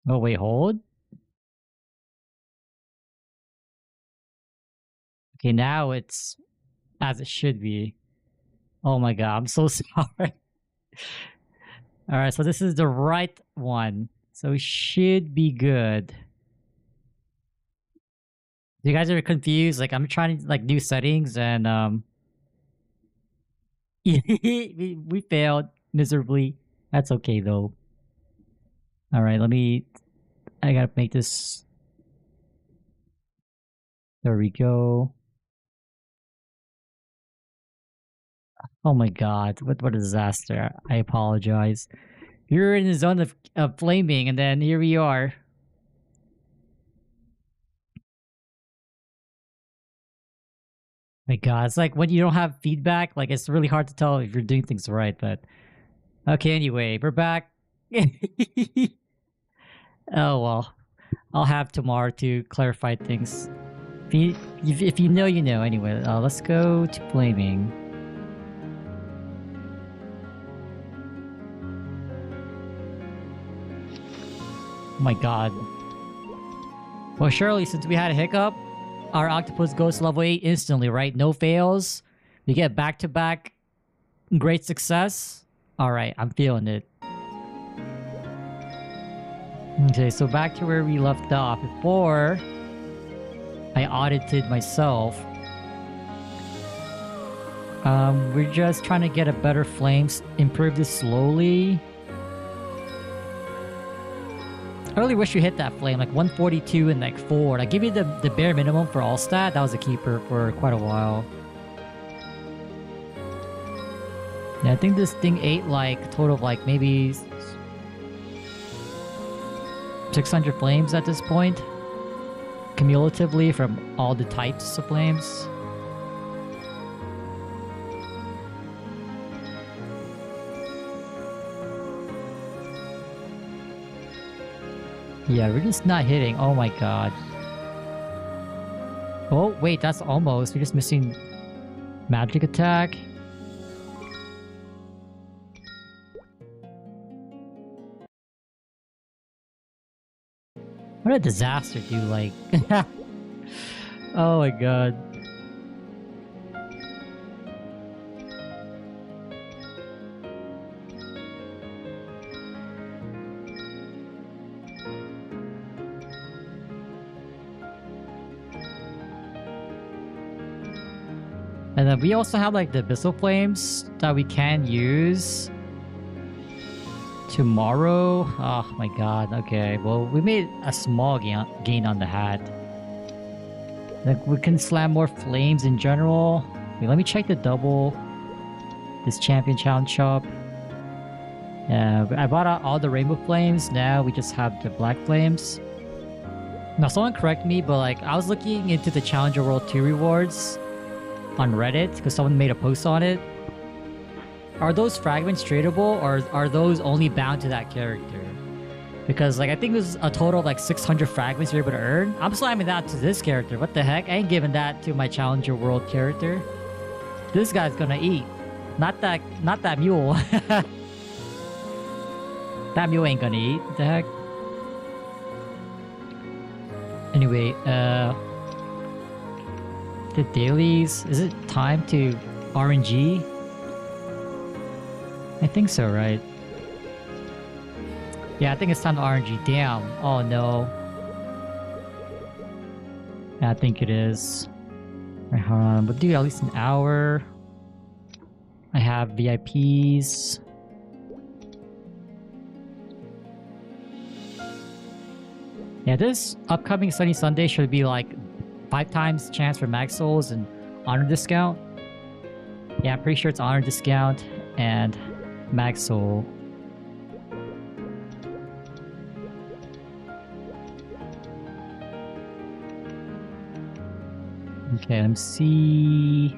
Oh, wait, hold. Okay, now it's as it should be. Oh my god, I'm so sorry. Alright, so this is the right one. So it should be good. You guys are confused? Like, I'm trying to, like, new settings and, we failed miserably. That's okay, though. Alright, I gotta make this... There we go. Oh my god, what a disaster. I apologize. You're in the zone of flaming, and then here we are. My god, it's like when you don't have feedback, like it's really hard to tell if you're doing things right, but... Okay, anyway, we're back. Oh well. I'll have tomorrow to clarify things. If you know, you know. Anyway, let's go to flaming. Oh my god. Well, surely since we had a hiccup, our octopus goes to level 8 instantly, right? No fails. We get back-to-back great success. Alright, I'm feeling it. Okay, so back to where we left off. Before I audited myself, we're just trying to get a better flames, improve this slowly. I really wish you hit that flame, like 142 and like 4. Like, give you the bare minimum for all stat. That was a keeper for quite a while. Yeah, I think this thing ate like a total of like maybe 600 flames at this point. Cumulatively from all the types of flames. Yeah, we're just not hitting. Oh my god. Oh, wait, that's almost. We're just missing magic attack. What a disaster, dude. Like... Oh my god. And then we also have like the abyssal flames that we can use tomorrow. Oh my god. Okay, well, we made a small gain on the hat. Like, we can slam more flames in general. Wait, let me check the double. This champion challenge shop. Yeah, I bought out all the rainbow flames. Now we just have the black flames. Now, someone correct me, but like, I was looking into the Challenger World 2 rewards on Reddit because someone made a post on it. Are those fragments tradable, or are those only bound to that character? Because like, I think there's a total of like 600 fragments you're able to earn. I'm slamming that to this character. What the heck? I ain't giving that to my Challenger World character. This guy's gonna eat. Not that mule. That mule ain't gonna eat. What the heck? Anyway, the dailies. Is it time to RNG? I think so, right? Yeah, I think it's time to RNG. Damn. Oh no. Yeah, I think it is. Right, hold on. We'll do at least an hour. I have VIPs. Yeah, this upcoming Sunny Sunday should be like 5 times chance for Mag Souls and Honor Discount. Yeah, I'm pretty sure it's Honor Discount and Mag Soul. Okay, let me see.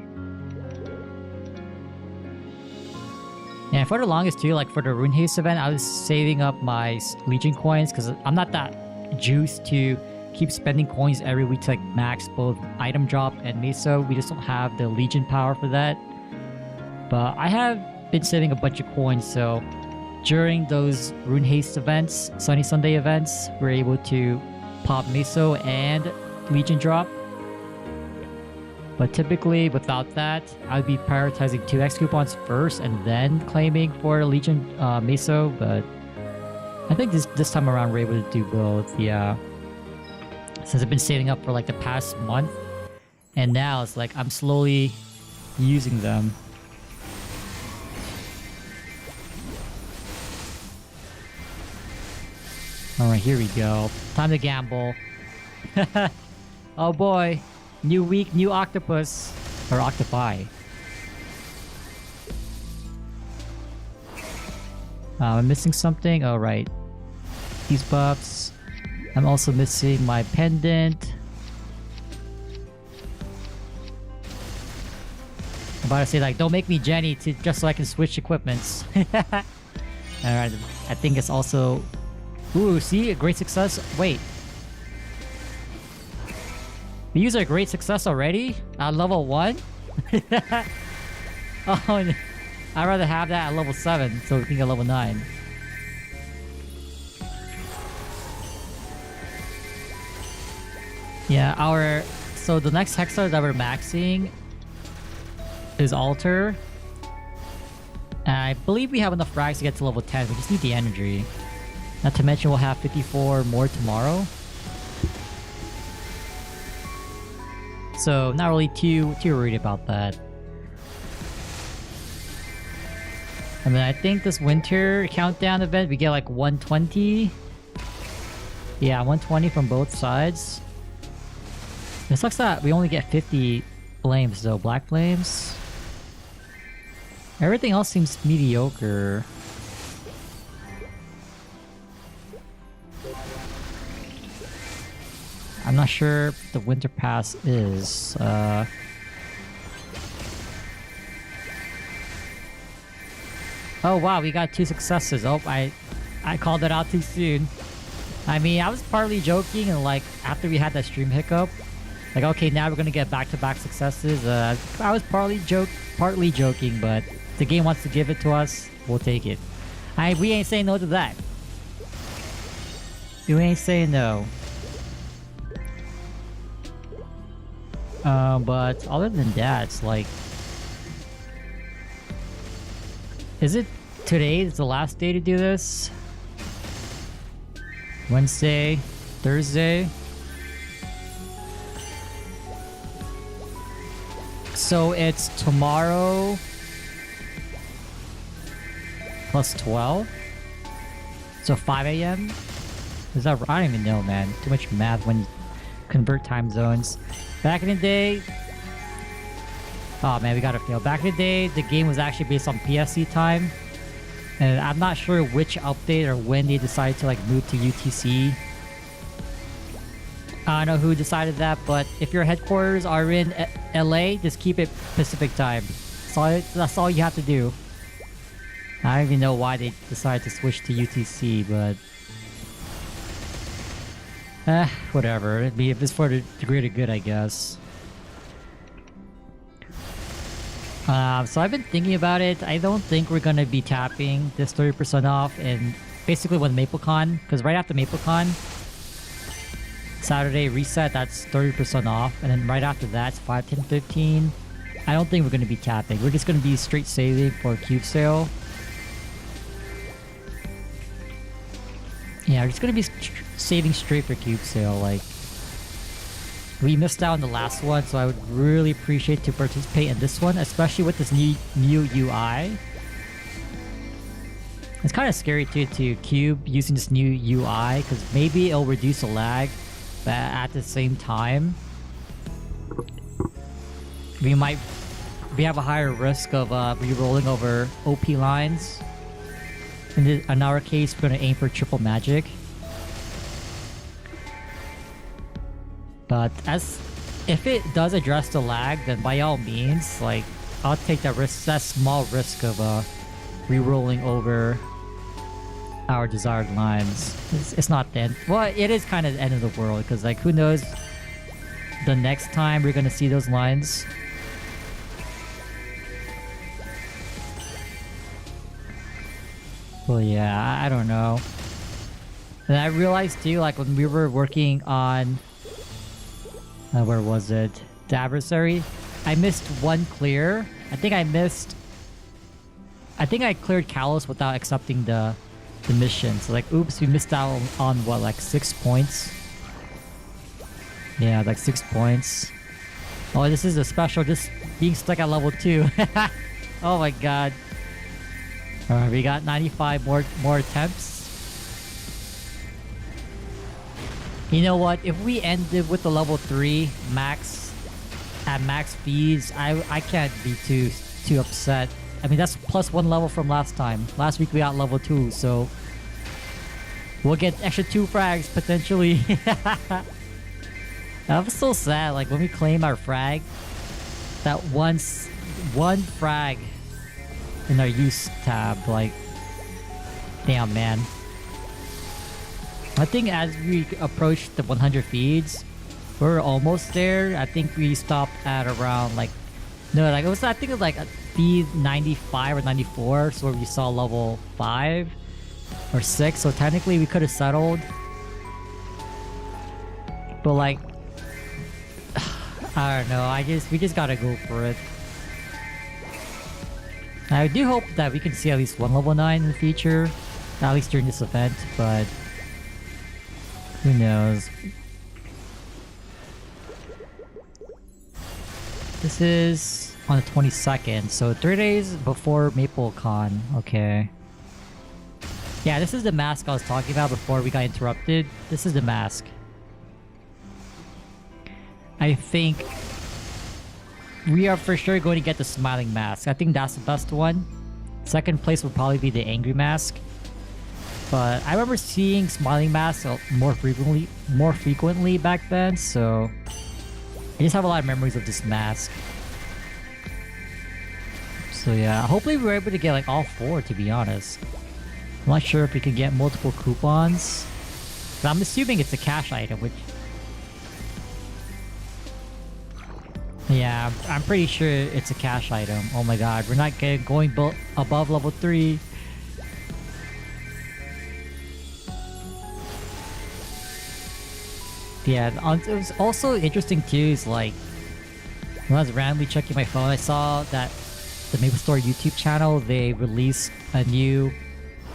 Yeah, for the longest too, like for the Rune Haste event, I was saving up my Legion coins because I'm not that juiced to keep spending coins every week to like max both item drop and Mesa. We just don't have the Legion power for that. But I have been saving a bunch of coins, so during those Rune Haste events, Sunny Sunday events, we're able to pop Meso and Legion drop. But typically, without that, I'd be prioritizing 2x coupons first and then claiming for Legion Meso. But I think this time around we're able to do both. Yeah, since I've been saving up for like the past month, and now it's like I'm slowly using them. Alright, here we go. Time to gamble. Oh boy. New week, new octopus. Or octopi. I'm missing something. Oh, right. These buffs. I'm also missing my pendant. I'm about to say, like, don't make me Jenny just so I can switch equipments. Alright, I think it's also... Ooh, see? A great success? Wait. We use a great success already? At level 1? Oh, no. I'd rather have that at level 7 so we can get level 9. Yeah, so the next Hexar that we're maxing is Altar. And I believe we have enough frags to get to level 10. We just need the energy. Not to mention we'll have 54 more tomorrow. So not really too worried about that. And then I think this winter countdown event we get like 120. Yeah, 120 from both sides. It sucks that we only get 50 flames though, black flames. Everything else seems mediocre. I'm not sure if the winter pass is. Oh wow, we got 2 successes. Oh, I called it out too soon. I mean, I was partly joking, and like after we had that stream hiccup, like okay, now we're gonna get back-to-back successes. I was partly joking, but if the game wants to give it to us, we'll take it. We ain't saying no to that. You ain't saying no. But other than that, it's like... Is it today is the last day to do this? Wednesday? Thursday? So it's tomorrow... plus 12? So 5 a.m.? Is that... I don't even know, man. Too much math when you convert time zones. Back in the day... Oh man, we gotta fail. Back in the day, the game was actually based on PSC time. And I'm not sure which update or when they decided to like move to UTC. I don't know who decided that, but if your headquarters are in LA, just keep it Pacific time. That's all you have to do. I don't even know why they decided to switch to UTC, but... whatever. I mean, if it's for the greater good, I guess. So I've been thinking about it. I don't think we're gonna be tapping this 30% off and basically with MapleCon, because right after MapleCon, Saturday reset, that's 30% off, and then right after that, it's 5, 10, 15. I don't think we're gonna be tapping. We're just gonna be straight saving for Cube Sale. Yeah, we're just gonna be saving straight for Cube Sale. Like, we missed out on the last one, so I would really appreciate to participate in this one, especially with this new UI. It's kind of scary too to cube using this new UI, because maybe it'll reduce the lag, but at the same time, we have a higher risk of re-rolling over OP lines. In our case, we're gonna aim for triple magic. But if it does address the lag, then by all means, like, I'll take that risk, that small risk of re-rolling over our desired lines. It's not the end. Well, it is kind of the end of the world, because like, who knows the next time we're gonna see those lines. Well, yeah, I don't know. And I realized too, like when we were working on, where was it? The adversary. I missed one clear. I think I cleared Kalos without accepting the mission. So like, oops, we missed out on what, like 6 points? Yeah, like 6 points. Oh, this is a special, just being stuck at level 2. Oh my god. Alright, we got 95 more attempts. You know what? If we ended with the level 3 max at max speeds, I can't be too upset. I mean, that's plus 1 level from last time. Last week we got level 2, so we'll get extra 2 frags potentially. That was so sad. Like when we claim our frag, that one frag in our use tab, like, damn, man. I think as we approach the 100 feeds, we're almost there. I think we stopped at around like, no, like it was, I think it was like a feed 95 or 94, so we saw level 5 or 6, so technically we could have settled. But like, I don't know, we just gotta go for it. I do hope that we can see at least one level 9 in the future, at least during this event, but who knows. This is on the 22nd, so 3 days before MapleCon. Okay. Yeah, this is the mask I was talking about before we got interrupted. This is the mask. I think we are for sure going to get the smiling mask. I think that's the best one. Second place would probably be the angry mask. But I remember seeing smiling masks more frequently back then, so I just have a lot of memories of this mask. So yeah, hopefully we're able to get like all 4, to be honest. I'm not sure if we can get multiple coupons, but I'm assuming it's a cash item, which... Yeah, I'm pretty sure it's a cash item. Oh my god, we're not going above level 3. Yeah, it was also interesting too, is like, when I was randomly checking my phone, I saw that the Maple Story YouTube channel, they released a new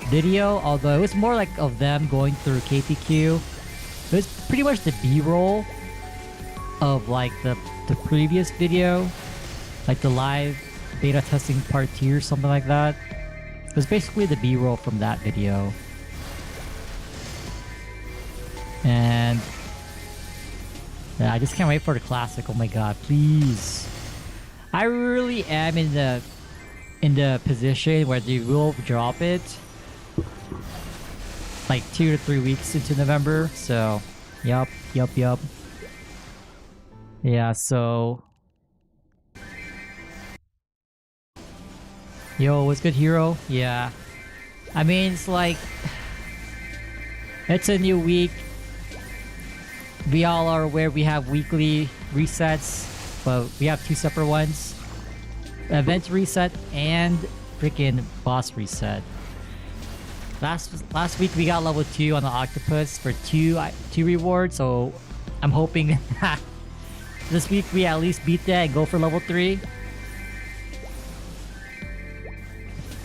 video, although it was more like of them going through KPQ. It was pretty much the B-roll of like the previous video, like the live beta testing part 2 or something like that. It was basically the B-roll from that video. And yeah, I just can't wait for the classic. Oh my god, please. I really am in the position where they will drop it like 2 to 3 weeks into November. So, yup. Yeah, so yo, what's good, hero? Yeah. I mean, it's like, it's a new week. We all are aware we have weekly resets, but we have 2 separate ones. Event reset and freaking boss reset. Last week we got level 2 on the octopus for 2 rewards, so I'm hoping this week we at least beat that and go for level 3.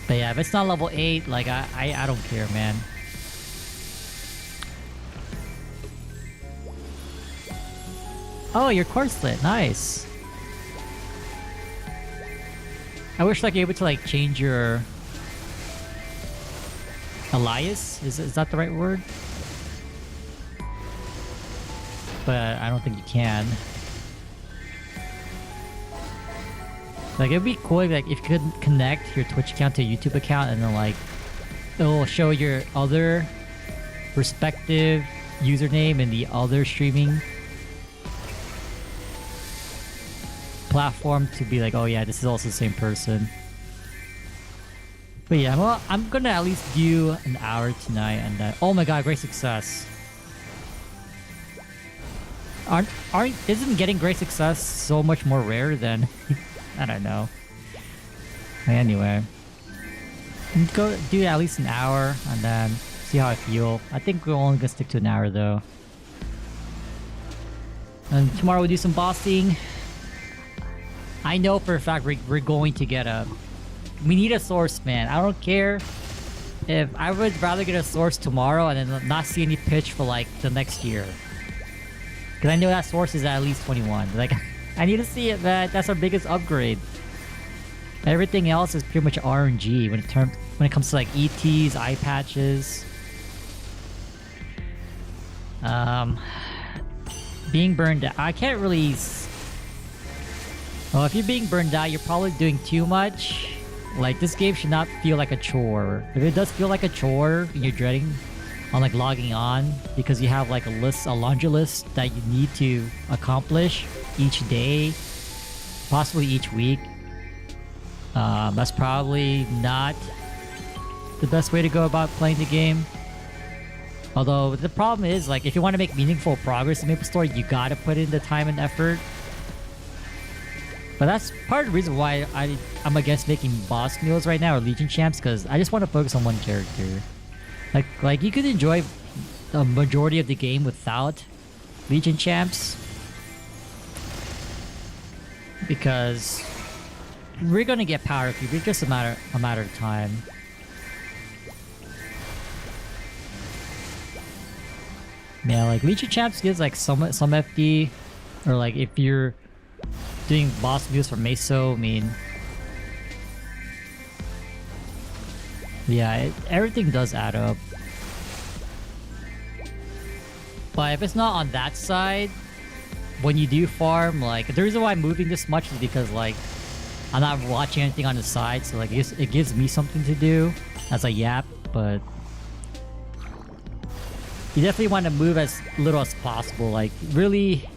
But yeah, if it's not level 8, like I don't care, man. Oh, your corselet, nice. I wish like you're able to like change your alias. Is that the right word? But I don't think you can. Like it'd be cool if, like, if you could connect your Twitch account to a YouTube account and then like it'll show your other respective username in the other streaming platform to be like, oh yeah, this is also the same person. But yeah, well, I'm gonna at least do an hour tonight, and oh my god, great success! Isn't getting great success so much more rare than I don't know. Anyway, Go do at least an hour and then see how I feel. I think we're only gonna stick to an hour though. And tomorrow we'll do some bossing. I know for a fact we're going to get a... We need a source, man. I don't care if... I would rather get a source tomorrow and then not see any pitch for like the next year. Because I know that source is at least 21. Like, I need to see it, man. That's our biggest upgrade. Everything else is pretty much RNG when it comes to like ETs, eye patches. Being burned out. I can't really... Well, if you're being burned out, you're probably doing too much. Like, this game should not feel like a chore. If it does feel like a chore and you're dreading on like logging on because you have like a laundry list that you need to accomplish each day, possibly each week, that's probably not the best way to go about playing the game. Although the problem is, like, if you want to make meaningful progress in Maple Story, you gotta put in the time and effort. But that's part of the reason why I'm against making boss meals right now or Legion champs, because I just want to focus on one character. Like you could enjoy the majority of the game without Legion champs, because we're gonna get power creep. It's just a matter of time. Yeah, like Legion champs gives like some FD, or like if you're doing boss views for Meso, I mean, yeah, everything does add up. But if it's not on that side, when you do farm, like, the reason why I'm moving this much is because, like, I'm not watching anything on the side, so like it gives me something to do as a yap, but you definitely want to move as little as possible, like really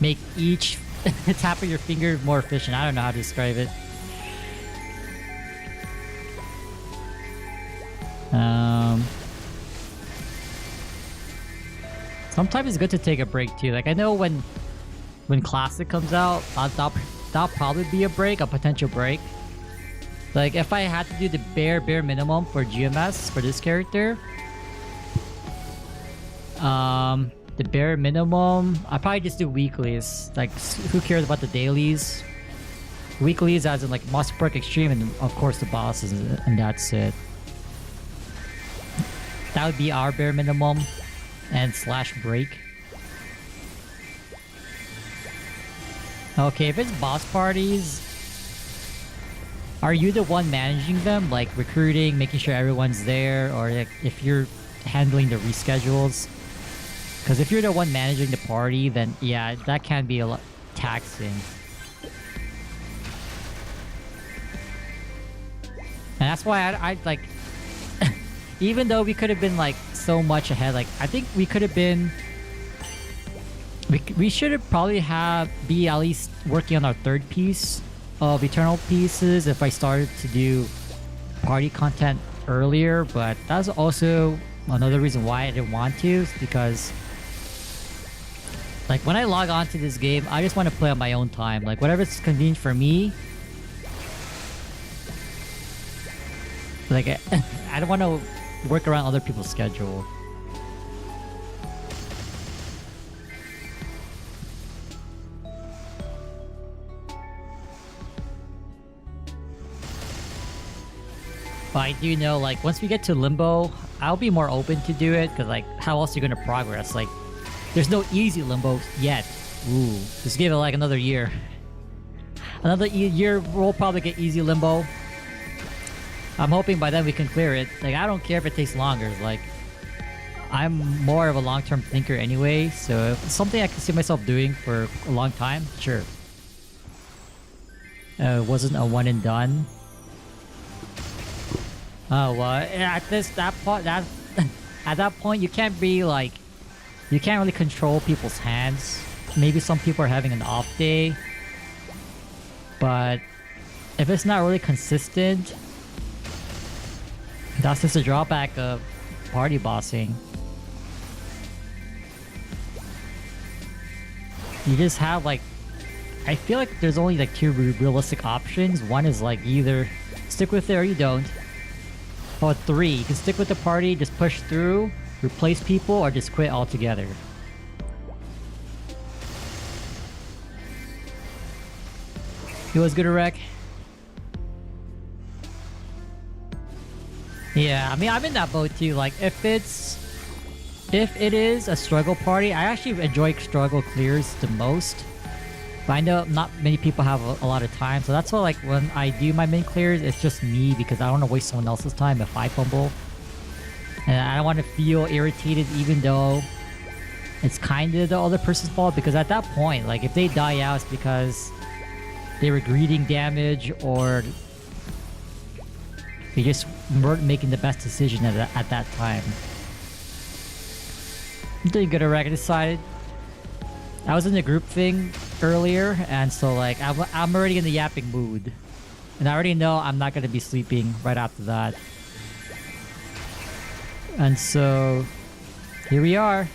make each tap of your finger more efficient. I don't know how to describe it. Sometimes it's good to take a break too. Like, I know when Classic comes out, that'll probably be a break, a potential break. Like, if I had to do the bare minimum for GMS for this character, the bare minimum, I'd probably just do weeklies. Like, who cares about the dailies? Weeklies as in like Monster Park Extreme and of course the bosses, and that's it. That would be our bare minimum and slash break. Okay, if it's boss parties, are you the one managing them? Like recruiting, making sure everyone's there, or like if you're handling the reschedules? Because if you're the one managing the party, then yeah, that can be a lot taxing. And that's why I like, even though we could have been like so much ahead, like I think we could have been, we should have probably be at least working on our third piece of Eternal Pieces if I started to do party content earlier. But that's also another reason why I didn't want to, is because like when I log on to this game, I just want to play on my own time, like whatever's convenient for me. Like I don't want to work around other people's schedule. But I do know, like, once we get to Limbo, I'll be more open to do it, because, like, how else are you going to progress? Like, there's no easy Limbo yet. Ooh, just give it, like, another year. Another year, we'll probably get easy Limbo. I'm hoping by then we can clear it. Like, I don't care if it takes longer. Like, I'm more of a long-term thinker anyway, so if it's something I can see myself doing for a long time, sure. It wasn't a one and done. Oh well, at that point, you can't be like, you can't really control people's hands. Maybe some people are having an off day, but if it's not really consistent, that's just a drawback of party bossing. You just have like, I feel like there's only like two realistic options. One is like you either stick with it or you don't. Or three, you can stick with the party, just push through, replace people, or just quit altogether. It was good, Rec. Yeah, I mean, I'm in that boat too. Like, if it is a struggle party, I actually enjoy struggle clears the most. But I know not many people have a lot of time, so that's why, like, when I do my main clears, it's just me because I don't want to waste someone else's time if I fumble. And I don't want to feel irritated even though it's kind of the other person's fault, because at that point, like, if they die out, it's because they were greeting damage or they just weren't making the best decision at that time. I'm doing good already. I decided I was in the group thing earlier, and so like I'm already in the yapping mood, and I already know I'm not gonna be sleeping right after that. And so here we are.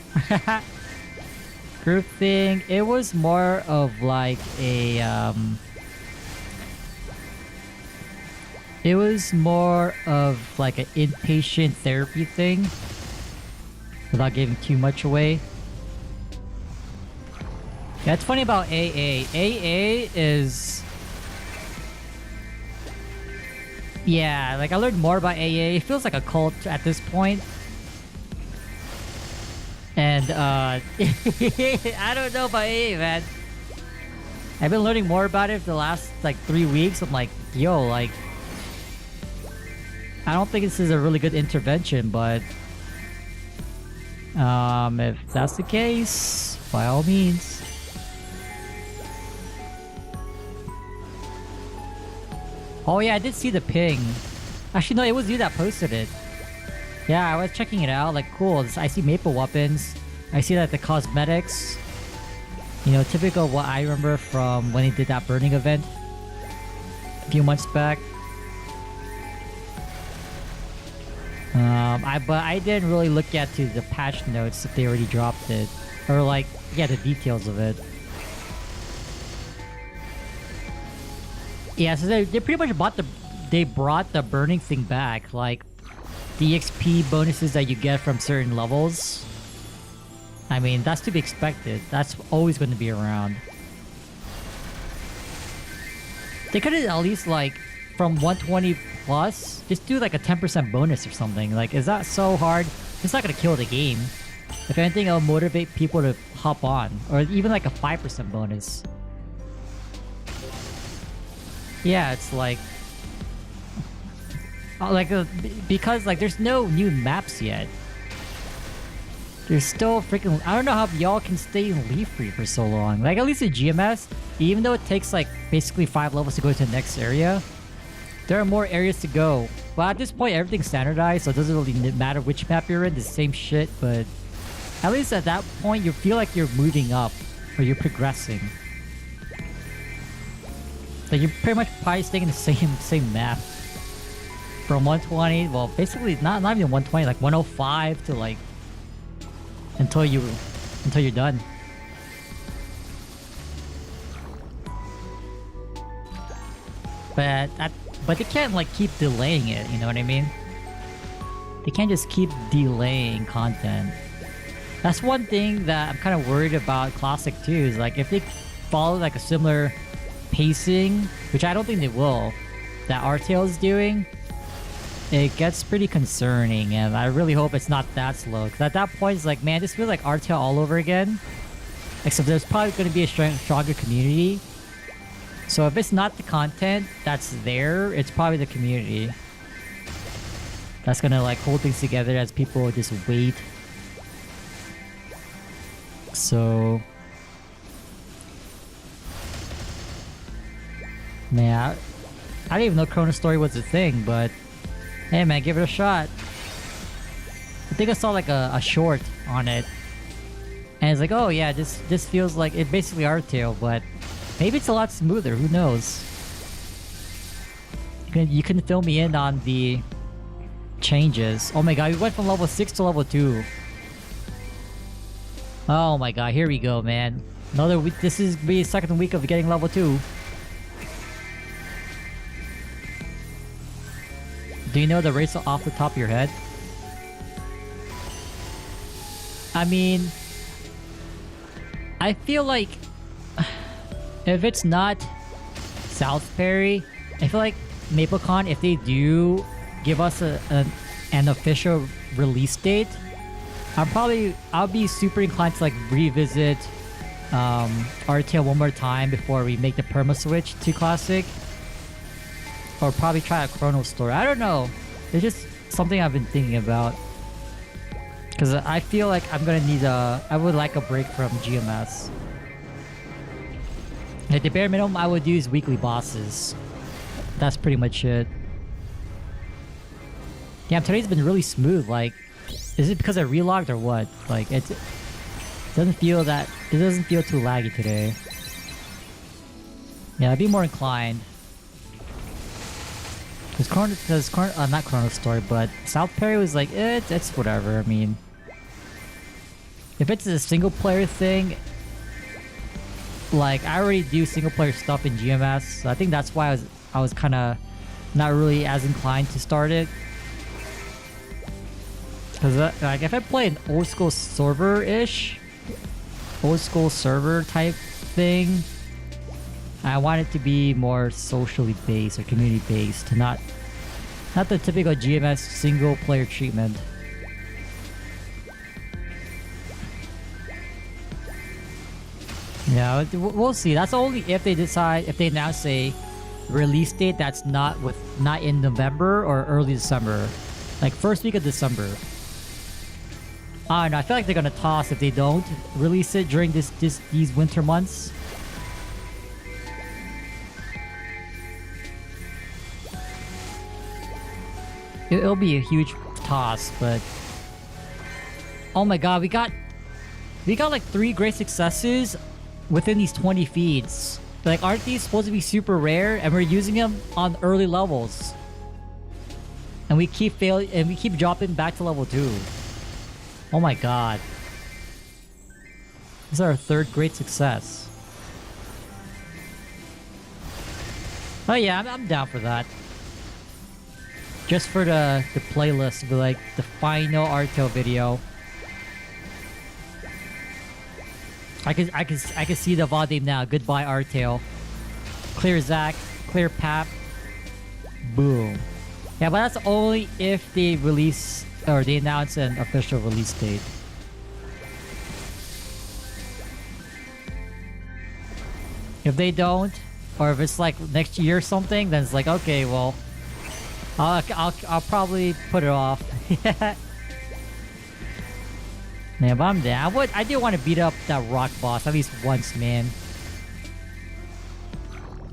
Group thing. It was more of like a it was more of like an inpatient therapy thing, without giving too much away. Yeah, it's funny about AA. AA is... Yeah, like I learned more about AA. It feels like a cult at this point. And I don't know about AA, man. I've been learning more about it for the last like 3 weeks. I'm like, yo, like, I don't think this is a really good intervention, but if that's the case, by all means. Oh yeah, I did see the ping. Actually, no, it was you that posted it. Yeah, I was checking it out. Like, cool. I see maple weapons. I see that the cosmetics. You know, typical what I remember from when they did that burning event a few months back. But I didn't really look at the patch notes if they already dropped it, or like, yeah, the details of it. Yeah, so they pretty much brought the burning thing back, like the XP bonuses that you get from certain levels. I mean, that's to be expected. That's always going to be around. They could have at least like from 120 plus, just do like a 10% bonus or something. Like, is that so hard? It's not gonna kill the game. If anything, it'll motivate people to hop on, or even like a 5% bonus. Yeah, it's like because like there's no new maps yet. There's still freaking... I don't know how y'all can stay in Leaf Free for so long. Like, at least in GMS, even though it takes like basically 5 levels to go to the next area, there are more areas to go. Well, at this point, everything's standardized, so it doesn't really matter which map you're in, the same shit, but at least at that point, you feel like you're moving up, or you're progressing. Like, you're pretty much probably staying in the same map. From 120, well, basically, not even 120, like 105 to like... until you're done. But they can't like keep delaying it, you know what I mean? They can't just keep delaying content. That's one thing that I'm kind of worried about Classic 2, is like if they follow like a similar pacing, which I don't think they will, that RTL is doing, it gets pretty concerning, and I really hope it's not that slow. Because at that point, it's like, man, this feels like RTL all over again. Except there's probably going to be a stronger community. So if it's not the content that's there, it's probably the community that's going to like hold things together as people just wait. So... man, I didn't even know Chrono Story was a thing, but... hey man, give it a shot. I think I saw like a short on it, and it's like, oh yeah, this feels like it basically RTL, but maybe it's a lot smoother. Who knows? You can fill me in on the changes. Oh my god, we went from level 6 to level 2. Oh my god, here we go, man. Another week. This is the second week of getting level 2. Do you know the race off the top of your head? I mean, I feel like if it's not South Perry, I feel like MapleCon, if they do give us an official release date, I'll be super inclined to like revisit RTL one more time before we make the perma switch to Classic. Or probably try a Chrono Store. I don't know. It's just something I've been thinking about. Because I feel like I'm gonna need I would like a break from GMS. Like the bare minimum I would do is weekly bosses. That's pretty much it. Damn, today's been really smooth. Like, is it because I relogged or what? Like, it doesn't feel too laggy today. Yeah, I'd be more inclined. Not Chrono Story, but South Perry was like, it's whatever. I mean, if it's a single player thing, like I already do single player stuff in GMS, so I think that's why I was kind of not really as inclined to start it. Because like if I play an old school server type thing, I want it to be more socially based or community based, not the typical GMS single player treatment. Yeah, we'll see. That's only if they announce a release date that's not in November or early December, like first week of December. I don't know. I feel like they're gonna toss if they don't release it during these winter months. It'll be a huge toss, but oh my god, we got like 3 great successes within these 20 feeds. Like, aren't these supposed to be super rare? And we're using them on early levels, and we keep failing, and we keep dropping back to level 2. Oh my god, this is our 3rd great success. Oh yeah, I'm down for that. Just for the playlist, be like the final RTL video. I can see the VOD name now. Goodbye RTL. Clear Zach. Clear Pap. Boom. Yeah, but that's only if they release or they announce an official release date. If they don't, or if it's like next year or something, then it's like, okay, well, I'll probably put it off. Yeah, but I'm down. I do want to beat up that rock boss at least once, man.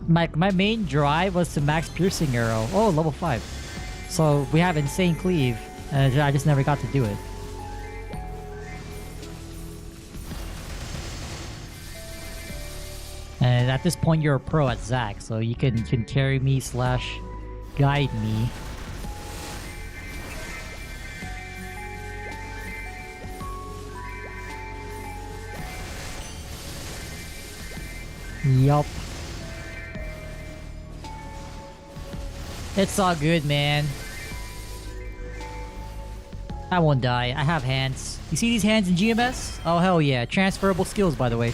My main drive was to max piercing arrow. Oh, level 5. So we have insane cleave, and I just never got to do it. And at this point, you're a pro at Zac, so you can carry me / guide me. Yup. It's all good, man. I won't die. I have hands. You see these hands in GMS? Oh, hell yeah. Transferable skills, by the way.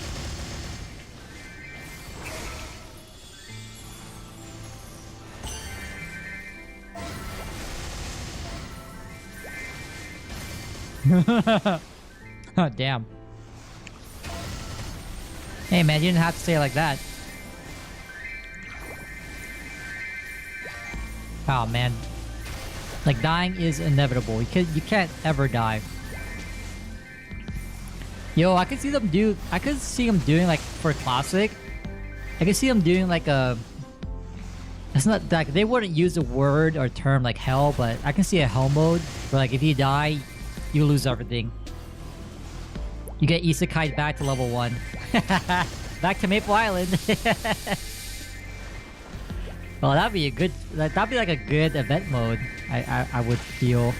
Oh, damn. Hey man, you didn't have to say it like that. Oh man. Like, dying is inevitable. You can't ever die. Yo, I could see them doing like for Classic. I could see them doing like a... It's not like they wouldn't use a word or term like hell, but I can see a hell mode where like if you die, you lose everything. You get isekai'd back to level 1. Back to Maple Island. Well, that'd be a good... That'd be like a good event mode, I would feel.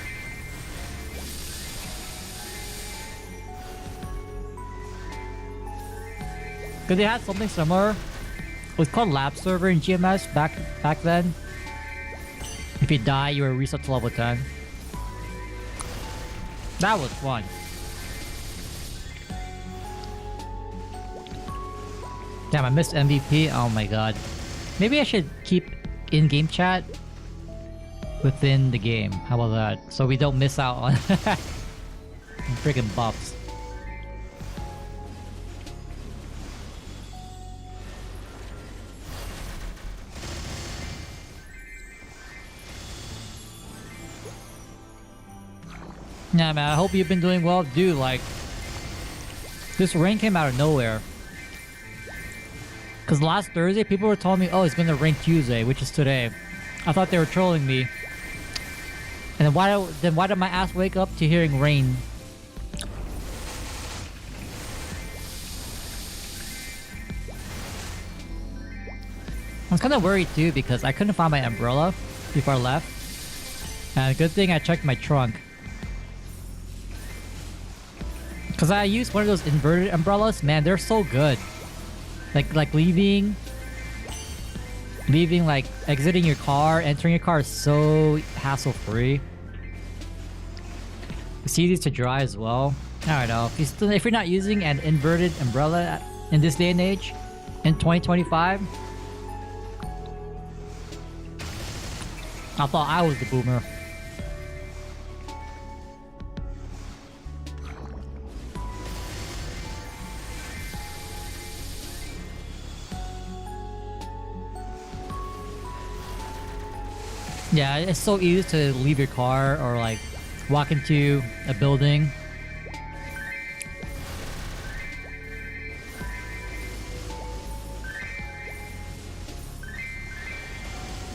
Cause they had something similar. It was called Lab Server in GMS back then. If you die, you were reset to level 10. That was fun. Damn, I missed MVP. Oh my god. Maybe I should keep in-game chat within the game. How about that? So we don't miss out on freaking buffs. Yeah, man, I hope you've been doing well. Dude, like, this rain came out of nowhere. Because last Thursday, people were telling me, oh, it's been a rain Tuesday, which is today. I thought they were trolling me. And then why did my ass wake up to hearing rain? I was kind of worried too because I couldn't find my umbrella before I left. And good thing I checked my trunk. Because I used one of those inverted umbrellas. Man, they're so good. Like leaving, like exiting your car, entering your car is so hassle-free. It's easy to dry as well. I don't know. If you're not using an inverted umbrella in this day and age, in 2025, I thought I was the boomer. Yeah, it's so easy to leave your car or like walk into a building.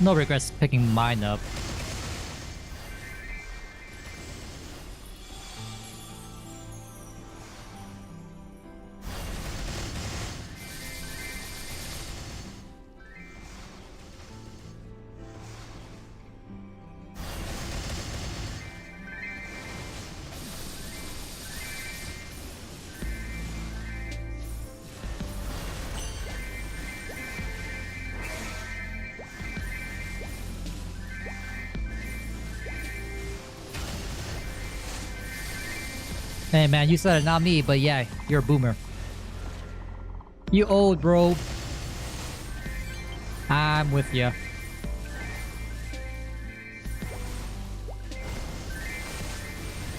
No regrets picking mine up. Hey man, you said it, not me, but yeah, you're a boomer. You old, bro. I'm with ya.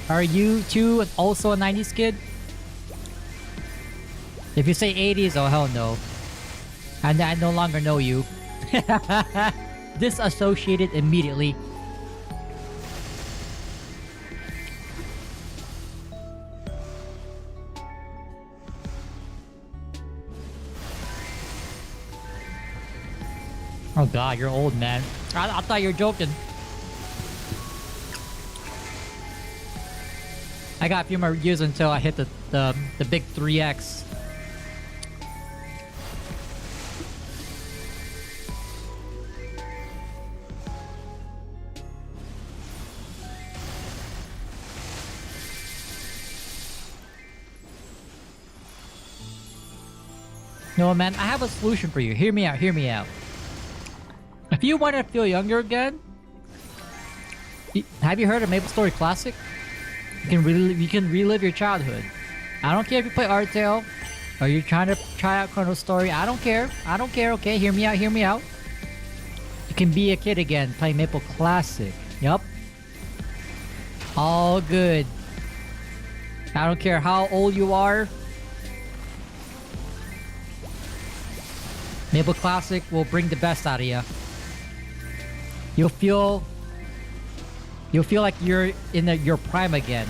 Are you too also a 90s kid? If you say 80s, oh hell no. And I no longer know you. Disassociated immediately. Oh god, you're old, man. I thought you were joking. I got a few more years until I hit the big 3x. No, man, I have a solution for you. Hear me out, hear me out. If you want to feel younger again, have you heard of Maple Story Classic? You can relive your childhood. I don't care if you play Artale or you're trying to try out Chrono Story. I don't care. I don't care, okay? Hear me out, hear me out. You can be a kid again playing Maple Classic. Yup. All good. I don't care how old you are. Maple Classic will bring the best out of you. You'll feel like you're in your prime again.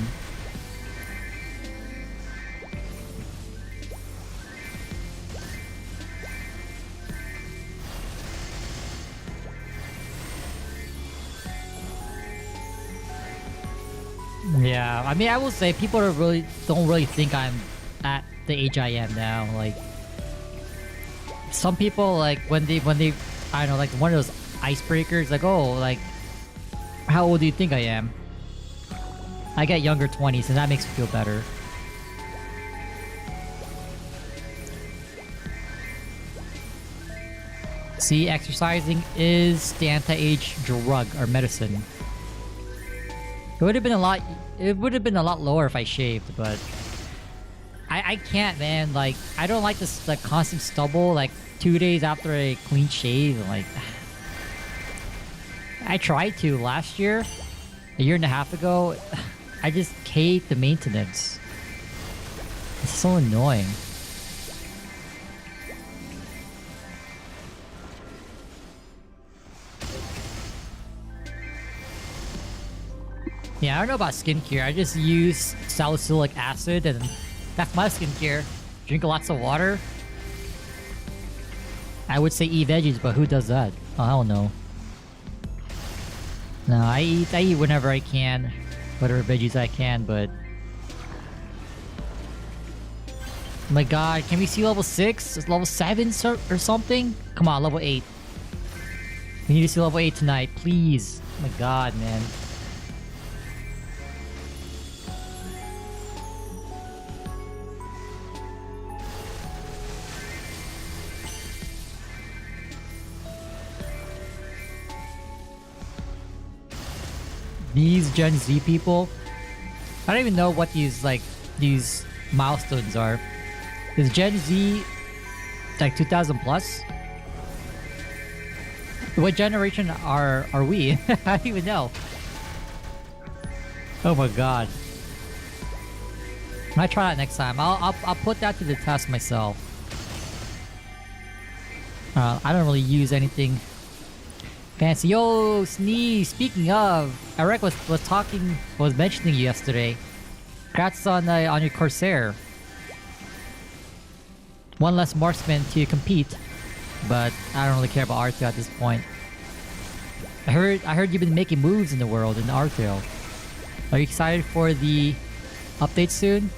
Yeah, I mean, I will say people don't really think I'm at the age I am now. Like, some people, like when they I don't know, like one of those icebreakers, like, oh, like, how old do you think I am? I get younger 20s, and that makes me feel better. See, exercising is the anti-age drug or medicine. It would have been a lot. It would have been a lot lower if I shaved, but I can't, man. Like, I don't like this like constant stubble. Like 2 days after a clean shave, like I tried to last year, a year and a half ago. I just hate the maintenance. It's so annoying. Yeah, I don't know about skincare. I just use salicylic acid and that's my skincare. Drink lots of water. I would say eat veggies, but who does that? Oh, I don't know. No, I eat whenever I can. Whatever veggies I can, but... Oh my god, can we see level 6? Is level 7 or something? Come on, level 8. We need to see level 8 tonight, please. Oh my god, man. These Gen Z people, I don't even know what these milestones are. Is Gen Z like 2000 plus? What generation are we? I don't even know. Oh my god. I might try that next time. I'll put that to the test myself. I don't really use anything fancy. Yo, Sneeze, speaking of, Eric was mentioning you yesterday. Congrats on your Corsair. One less marksman to compete, but I don't really care about Artail at this point. I heard you've been making moves in the world in Artail. Are you excited for the update soon?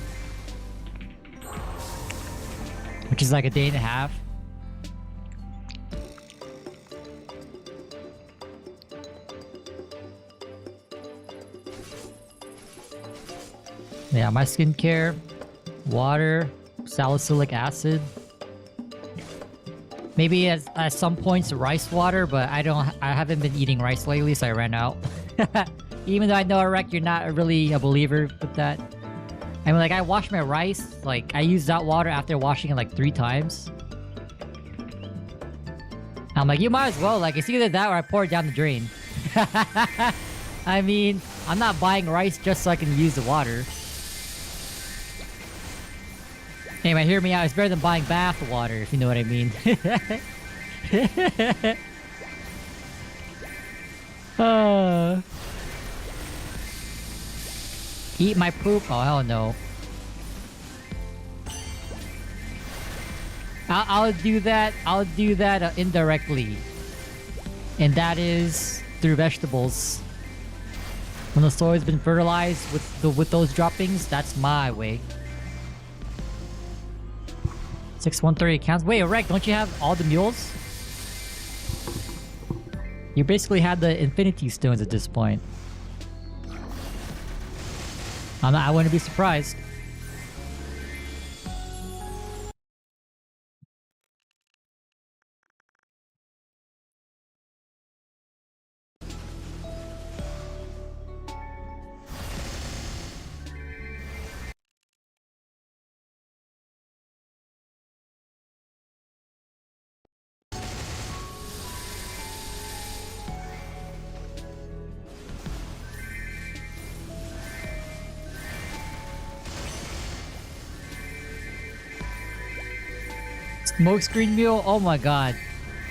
Which is like a day and a half. Yeah, my skincare, water, salicylic acid. Maybe at some points rice water, but I haven't been eating rice lately, so I ran out. Even though I know, Eric, you're not really a believer with that. I mean, like, I wash my rice, like, I use that water after washing it like 3 times. I'm like, you might as well, like, it's either that or I pour it down the drain. I mean, I'm not buying rice just so I can use the water. Anyway, hear me out. It's better than buying bath water, if you know what I mean. Eat my poop? Oh, hell no. I'll do that. I'll do that indirectly. And that is through vegetables. When the soil's been fertilized with those droppings, that's my way. 613 accounts. Wait, Rek, don't you have all the mules? You basically had the Infinity Stones at this point. I wouldn't be surprised. Smokescreen meal? Oh my god.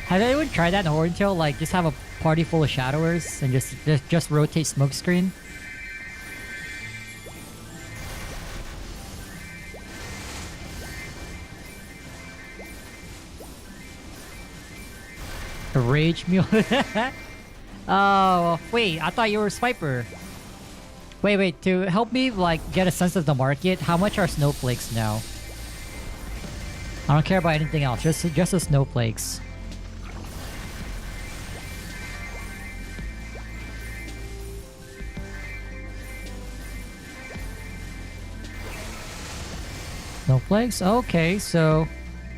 Has anyone tried that in Horntail? Like, just have a party full of shadowers and just rotate smokescreen? A rage meal? Oh, wait, I thought you were a swiper. Wait, to help me, like, get a sense of the market, how much are snowflakes now? I don't care about anything else, just the snowflakes. Snowflakes? Okay, so...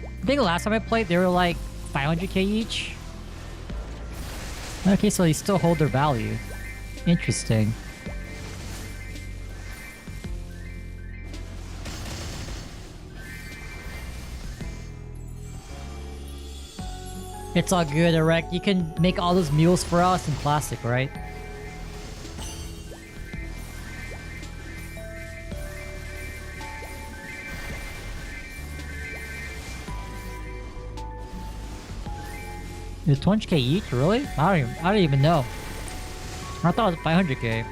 I think the last time I played, they were like 500k each. Okay, so they still hold their value. Interesting. It's all good, Erect. You can make all those mules for us in Classic, right? Is 20k each? Really? I don't even know. I thought it was 500k.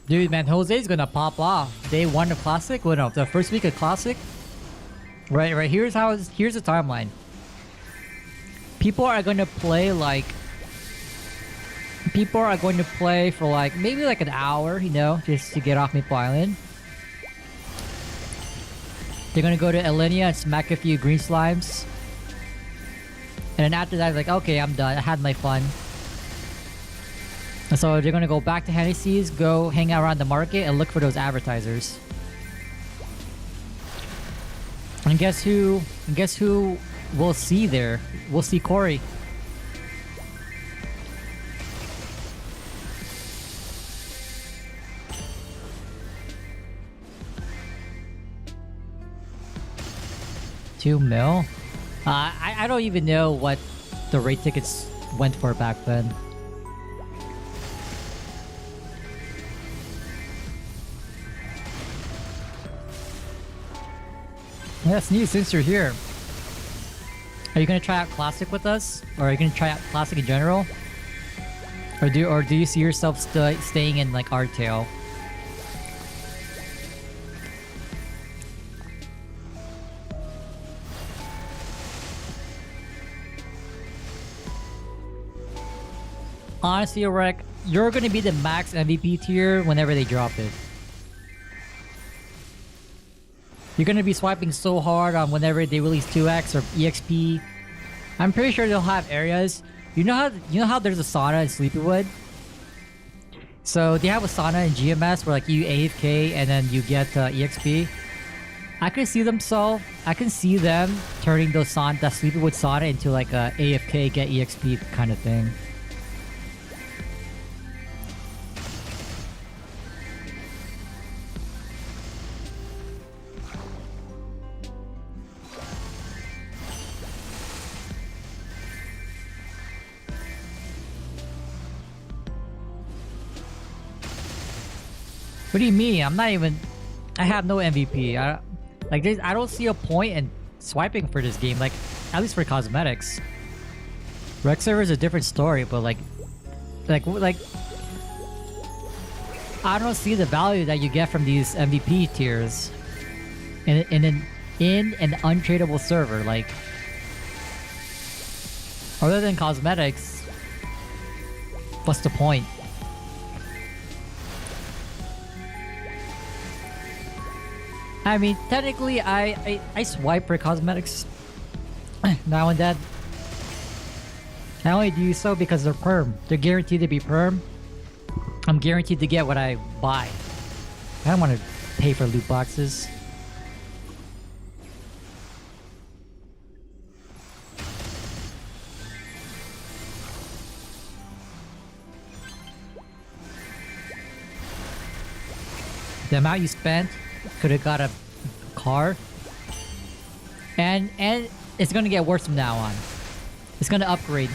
Dude, man, Jose's gonna pop off. Day 1 of Classic? Well, no, the first week of Classic? Right. Here's the timeline. People are gonna play like... People are going to play for like, maybe like an hour, you know, just to get off Maple Island. They're gonna go to Elenia and smack a few green slimes. And then after that, like, okay, I'm done. I had my fun. And so they're gonna go back to Hennessy's, go hang out around the market, and look for those advertisers. And guess who? We'll see there? We'll see Corey. $2 mil? I don't even know what the raid tickets went for back then. That's new since you're here. Are you gonna try out Classic with us? Or are you gonna try out Classic in general? Or do you see yourself staying in like Artail? Honestly, Rek, you're gonna be the max MVP tier whenever they drop it. You're gonna be swiping so hard on whenever they release 2X or EXP. I'm pretty sure they'll have areas. You know how there's a sauna in Sleepywood? So they have a sauna in GMS where like you AFK and then you get EXP. I can see them turning that Sleepywood sauna into like a AFK get EXP kind of thing. What do you mean? I have no MVP. I don't see a point in swiping for this game. Like, at least for cosmetics. Rec server is a different story, but like, I don't see the value that you get from these MVP tiers in an untradeable server. Like, other than cosmetics, what's the point? I mean, technically, I swipe for cosmetics now and then. I only do so because they're perm. They're guaranteed to be perm. I'm guaranteed to get what I buy. I don't want to pay for loot boxes. The amount you spent could have got a car, and it's gonna get worse from now on. It's gonna upgrade.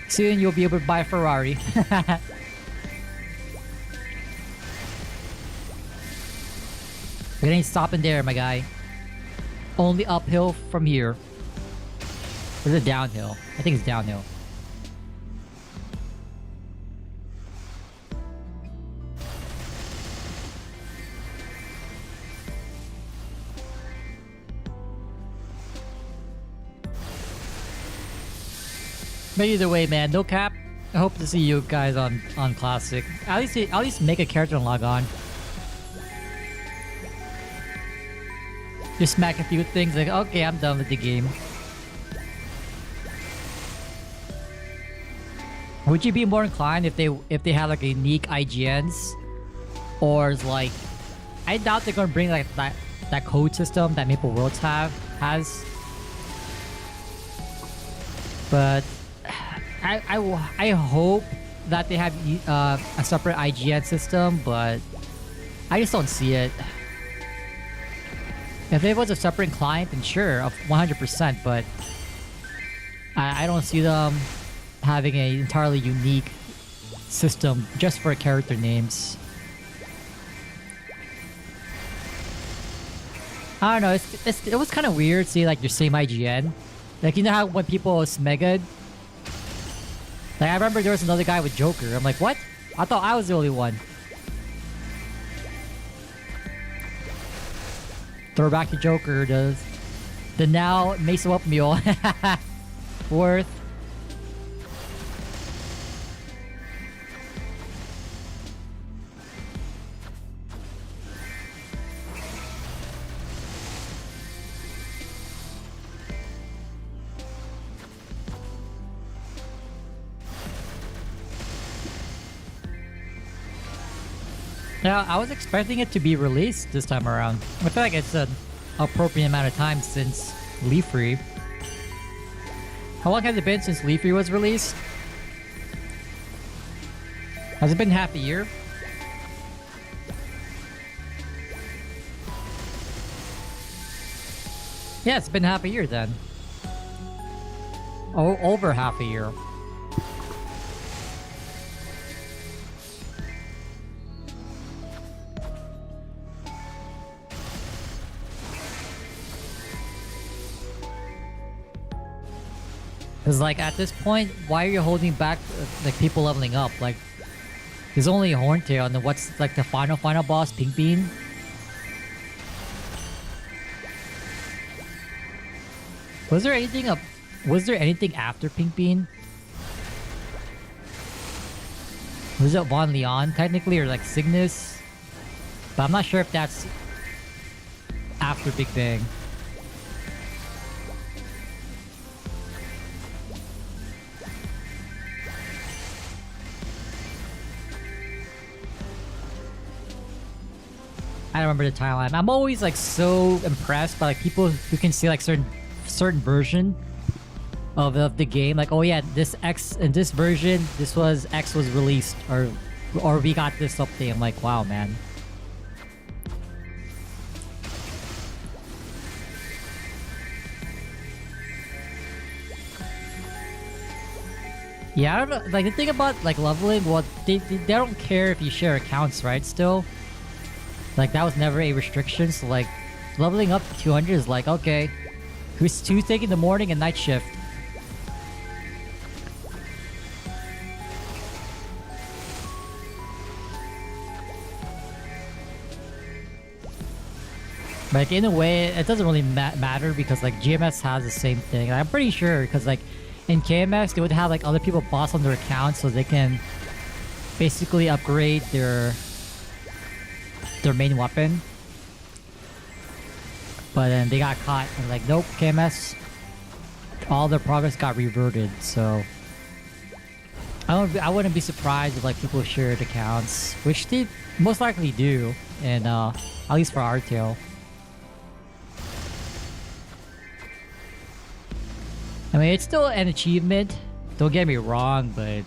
Soon you'll be able to buy a Ferrari. It ain't stopping there, my guy. Only uphill from here. Or is it downhill? I think it's downhill. But either way, man, no cap. I hope to see you guys on Classic. At least make a character and log on. Just smack a few things like, okay, I'm done with the game. Would you be more inclined if they had like unique IGNs, or is like, I doubt they're gonna bring like that code system that Maple Worlds has. But I hope that they have a separate IGN system, but I just don't see it. If it was a separate client, then sure, 100%. But I don't see them having an entirely unique system just for character names. I don't know. It was kind of weird seeing like your same IGN. Like, you know how when people smegad? Like, I remember there was another guy with Joker. I'm like, what? I thought I was the only one. Throwback to Joker, the now Mesa Up Mule. Worth. Now, I was expecting it to be released this time around. I feel like it's an appropriate amount of time since Leafree. How long has it been since Leafree was released? Has it been half a year? Yeah, it's been half a year then. Oh, over half a year. Cause like at this point, why are you holding back like people leveling up? Like, there's only Horntail, and then what's like the final boss, Pink Bean? Was there anything after Pink Bean? Was it Von Leon technically, or like Cygnus? But I'm not sure if that's after Big Bang. I don't remember the timeline. I'm always like so impressed by like people who can see like certain version of the game. Like, oh yeah, this X in this version, X was released, or we got this update. I'm like, wow, man. Yeah, I don't know. Like the thing about like leveling, well, they don't care if you share accounts, right? Still. Like, that was never a restriction, so like, leveling up to 200 is like, okay, who's taking the morning and night shift? Like, in a way, it doesn't really matter because like, GMS has the same thing. And I'm pretty sure, because like, in KMS, they would have like other people boss on their accounts so they can basically upgrade their main weapon, but then they got caught and like, nope, KMS, all their progress got reverted. So I wouldn't be surprised if like people shared accounts, which they most likely do, and at least for Artail. I mean, it's still an achievement, don't get me wrong, but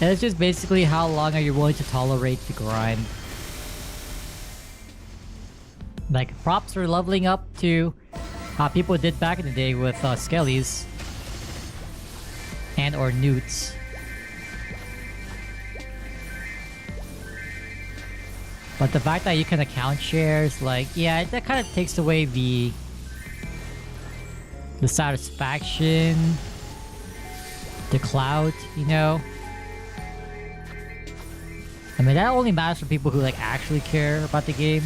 and it's just basically how long are you willing to tolerate the grind. Like, props for leveling up to how people did back in the day with Skellies and or Newts. But the fact that you can account share is like, yeah, that kind of takes away the satisfaction, the clout, you know? I mean, that only matters for people who like actually care about the game.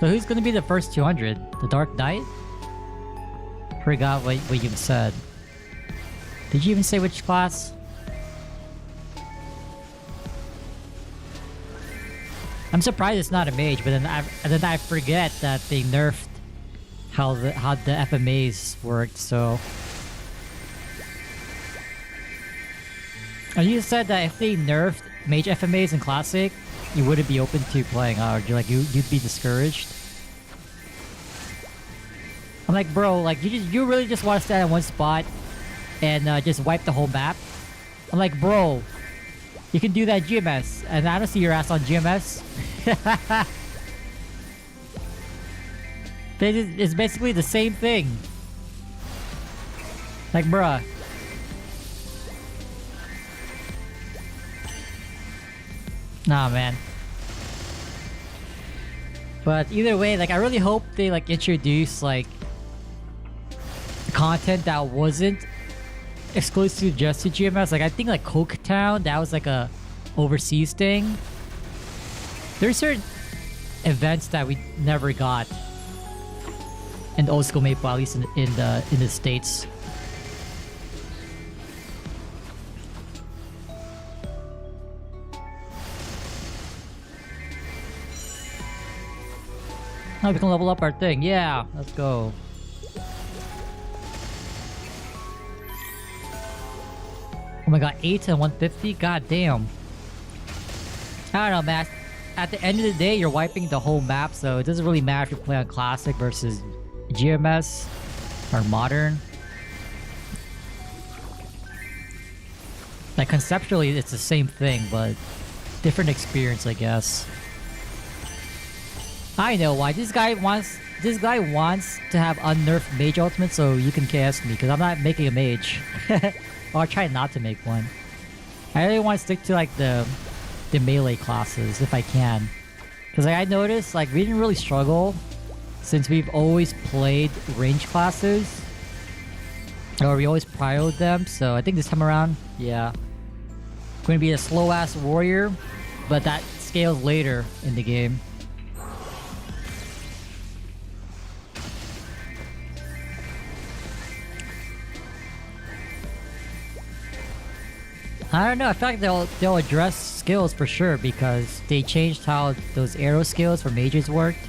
So who's gonna be the first 200? The Dark Knight? Forgot what you said. Did you even say which class? I'm surprised it's not a mage, but then I forget that they nerfed how the FMAs worked. So, and you said that if they nerfed mage FMAs in classic, you wouldn't be open to playing out. You'd be discouraged. I'm like, bro, like you really just want to stand in one spot and just wipe the whole map? I'm like, bro, you can do that GMS, and I don't see your ass on GMS. It's basically the same thing. Like, bruh. Nah, man. But either way, like, I really hope they like introduce like content that wasn't exclusive just to GMS. Like, I think like Coketown, that was like a overseas thing. There's certain events that we never got in the old school Maple, at least in the States. Now we can level up our thing. Yeah, let's go. Oh my god, 8 and 150? God damn. I don't know, man. At the end of the day, you're wiping the whole map, so it doesn't really matter if you play on Classic versus GMS or Modern. Like, conceptually, it's the same thing, but different experience, I guess. I know why. This guy wants to have unnerfed mage ultimate so you can KS me, because I'm not making a mage. Or I'll try not to make one. I really want to stick to like the melee classes if I can. Because like, I noticed like we didn't really struggle since we've always played range classes. Or we always prioed them, so I think this time around, yeah. Going to be a slow ass warrior, but that scales later in the game. I don't know, I feel like they'll address skills for sure because they changed how those arrow skills for mages worked.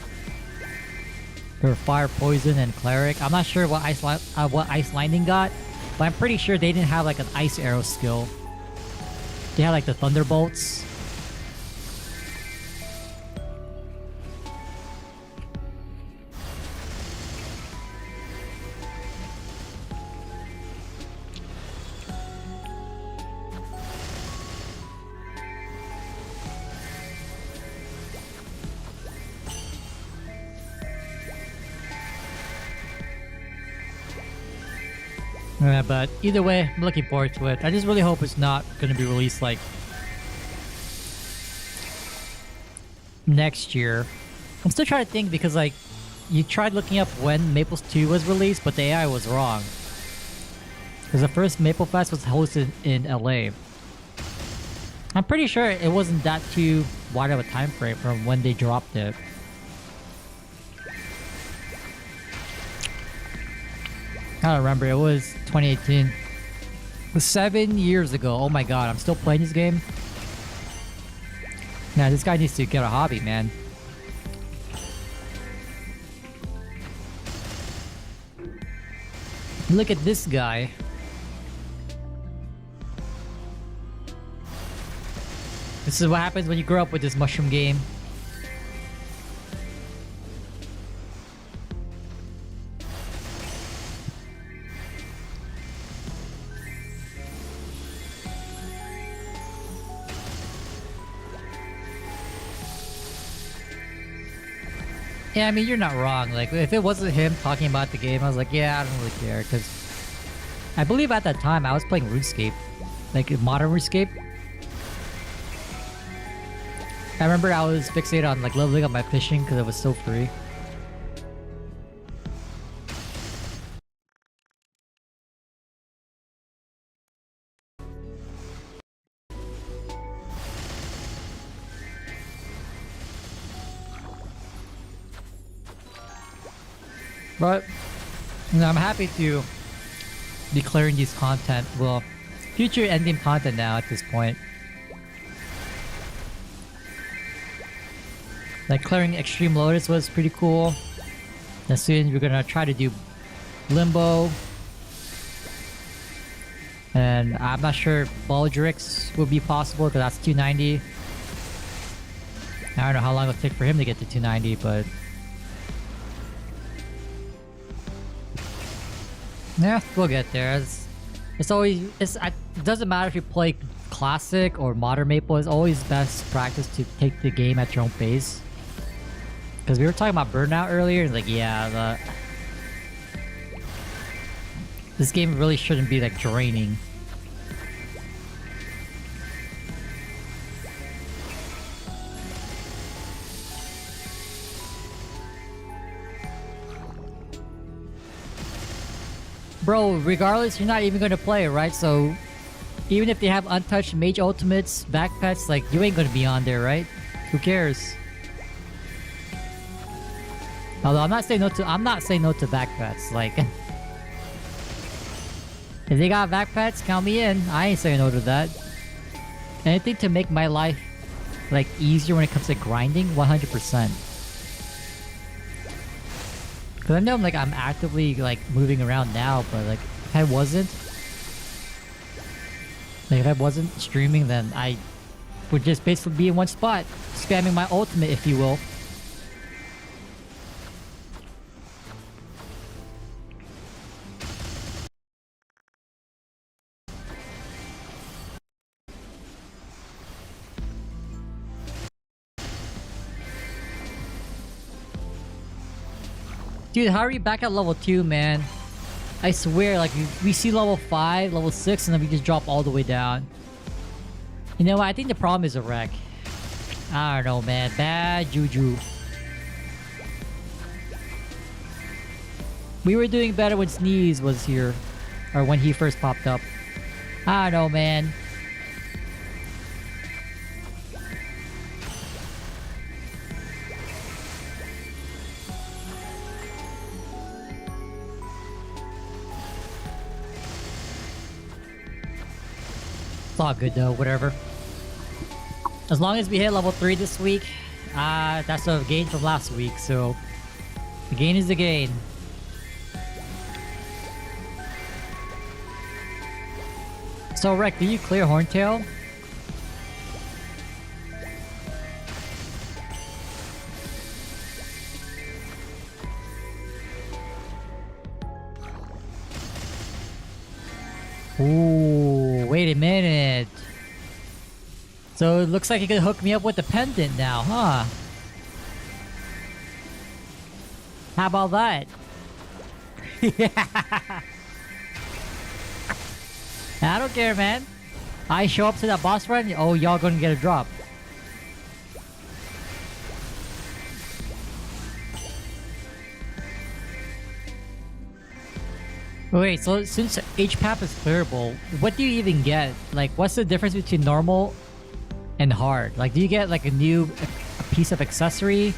There were fire, poison, and cleric. I'm not sure what ice lightning got, but I'm pretty sure they didn't have like an ice arrow skill. They had like the thunderbolts. Yeah, but either way, I'm looking forward to it. I just really hope it's not going to be released like next year. I'm still trying to think because like you tried looking up when Maples 2 was released, but the AI was wrong. Because the first Maple Fest was hosted in LA. I'm pretty sure it wasn't that too wide of a time frame from when they dropped it. I don't remember, it was 2018. It was 7 years ago. Oh my god, I'm still playing this game? Nah, this guy needs to get a hobby, man. Look at this guy. This is what happens when you grow up with this mushroom game. Yeah, I mean, you're not wrong. Like, if it wasn't him talking about the game, I was like, yeah, I don't really care. Because I believe at that time I was playing RuneScape. Like, modern RuneScape. I remember I was fixated on, like, leveling up my fishing because it was so free. But, you know, I'm happy to be clearing these content, well, future endgame content now at this point. Like clearing Extreme Lotus was pretty cool. Then soon we're gonna try to do Limbo. And I'm not sure Baldrix will be possible because that's 290. I don't know how long it'll take for him to get to 290, but yeah, we'll get there. It's always it doesn't matter if you play classic or modern Maple. It's always best practice to take the game at your own pace. Because we were talking about burnout earlier, and like yeah, this game really shouldn't be like draining. Bro, regardless, you're not even gonna play, right? So, even if they have untouched Mage Ultimates, backpats, like, you ain't gonna be on there, right? Who cares? Although I'm not saying no to backpats, like... if they got backpats, count me in. I ain't saying no to that. Anything to make my life, like, easier when it comes to grinding, 100%. Cause I know I'm actively like moving around now, but like if I wasn't streaming, then I would just basically be in one spot, spamming my ultimate, if you will. Dude, how are you back at level 2, man? I swear, like, we see level 5, level 6, and then we just drop all the way down. You know what? I think the problem is a wreck. I don't know, man. Bad juju. We were doing better when Sneeze was here. Or when he first popped up. I don't know, man. It's all good though, whatever. As long as we hit level 3 this week, that's a gain from last week, so the gain is the gain. So Rek, did you clear Horntail? Ooh, wait a minute. So it looks like you could hook me up with the pendant now, huh? How about that? I don't care, man. I show up to that boss run, oh, y'all gonna get a drop. Wait, so since HPAP is clearable, what do you even get? Like, what's the difference between normal and hard? Like, do you get like a piece of accessory?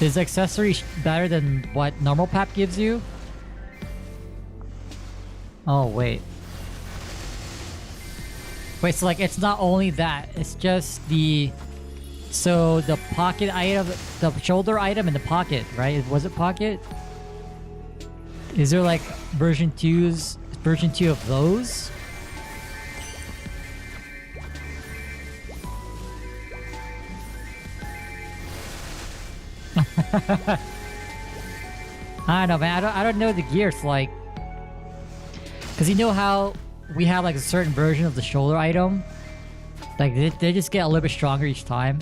Is accessory better than what normal PAP gives you? Oh, wait. Wait, so like it's not only that, it's just the... So the pocket item, the shoulder item in the pocket, right? Was it pocket? Is there like version 2 of those? I don't know, man. I don't know the gears, like, because you know how we have like a certain version of the shoulder item, like they just get a little bit stronger each time.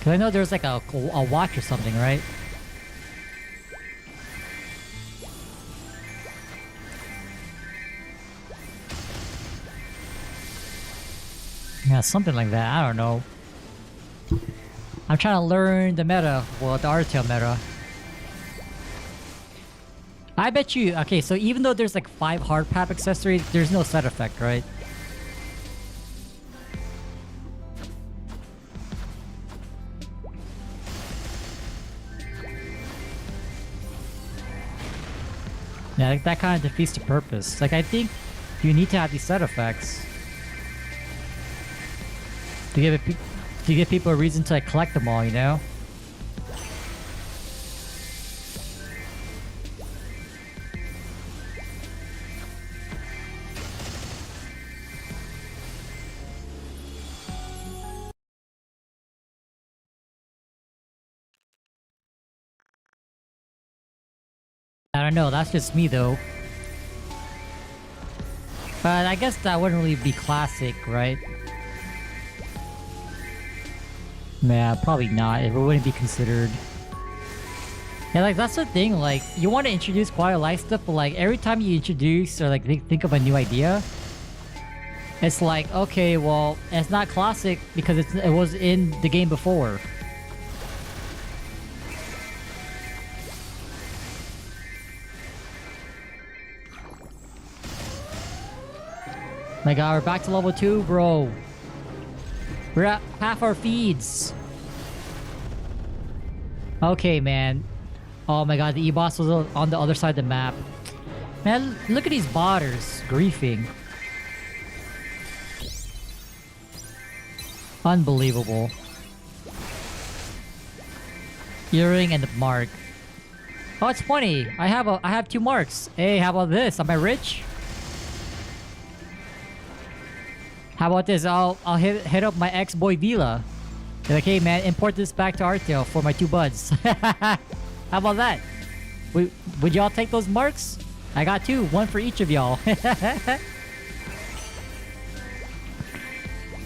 Cause I know there's like a watch or something, right? Yeah, something like that. I don't know. I'm trying to learn the meta. Well, the Artail meta. I bet you... Okay, so even though there's like 5 hard PAP accessories, there's no set effect, right? Yeah, like, that kind of defeats the purpose. Like, I think you need to have these set effects to give people a reason to like, collect them all, you know? I don't know, that's just me though. But I guess that wouldn't really be classic, right? Yeah, probably not. It wouldn't be considered. Yeah, like that's the thing, like you want to introduce quality of life stuff, but like every time you introduce or like think of a new idea, it's like, okay, well, it's not classic because it was in the game before. My god, we're back to level 2, bro. We're at half our feeds. Okay, man. Oh my god, the E-boss was on the other side of the map. Man, look at these botters griefing. Unbelievable. Earring and the mark. Oh, it's funny. I have 2 marks. Hey, how about this? Am I rich? How about this? I'll hit up my ex-boy Vila. Be like, hey man, import this back to Artale for my 2 buds. How about that? Would y'all take those marks? I got 2, 1 for each of y'all.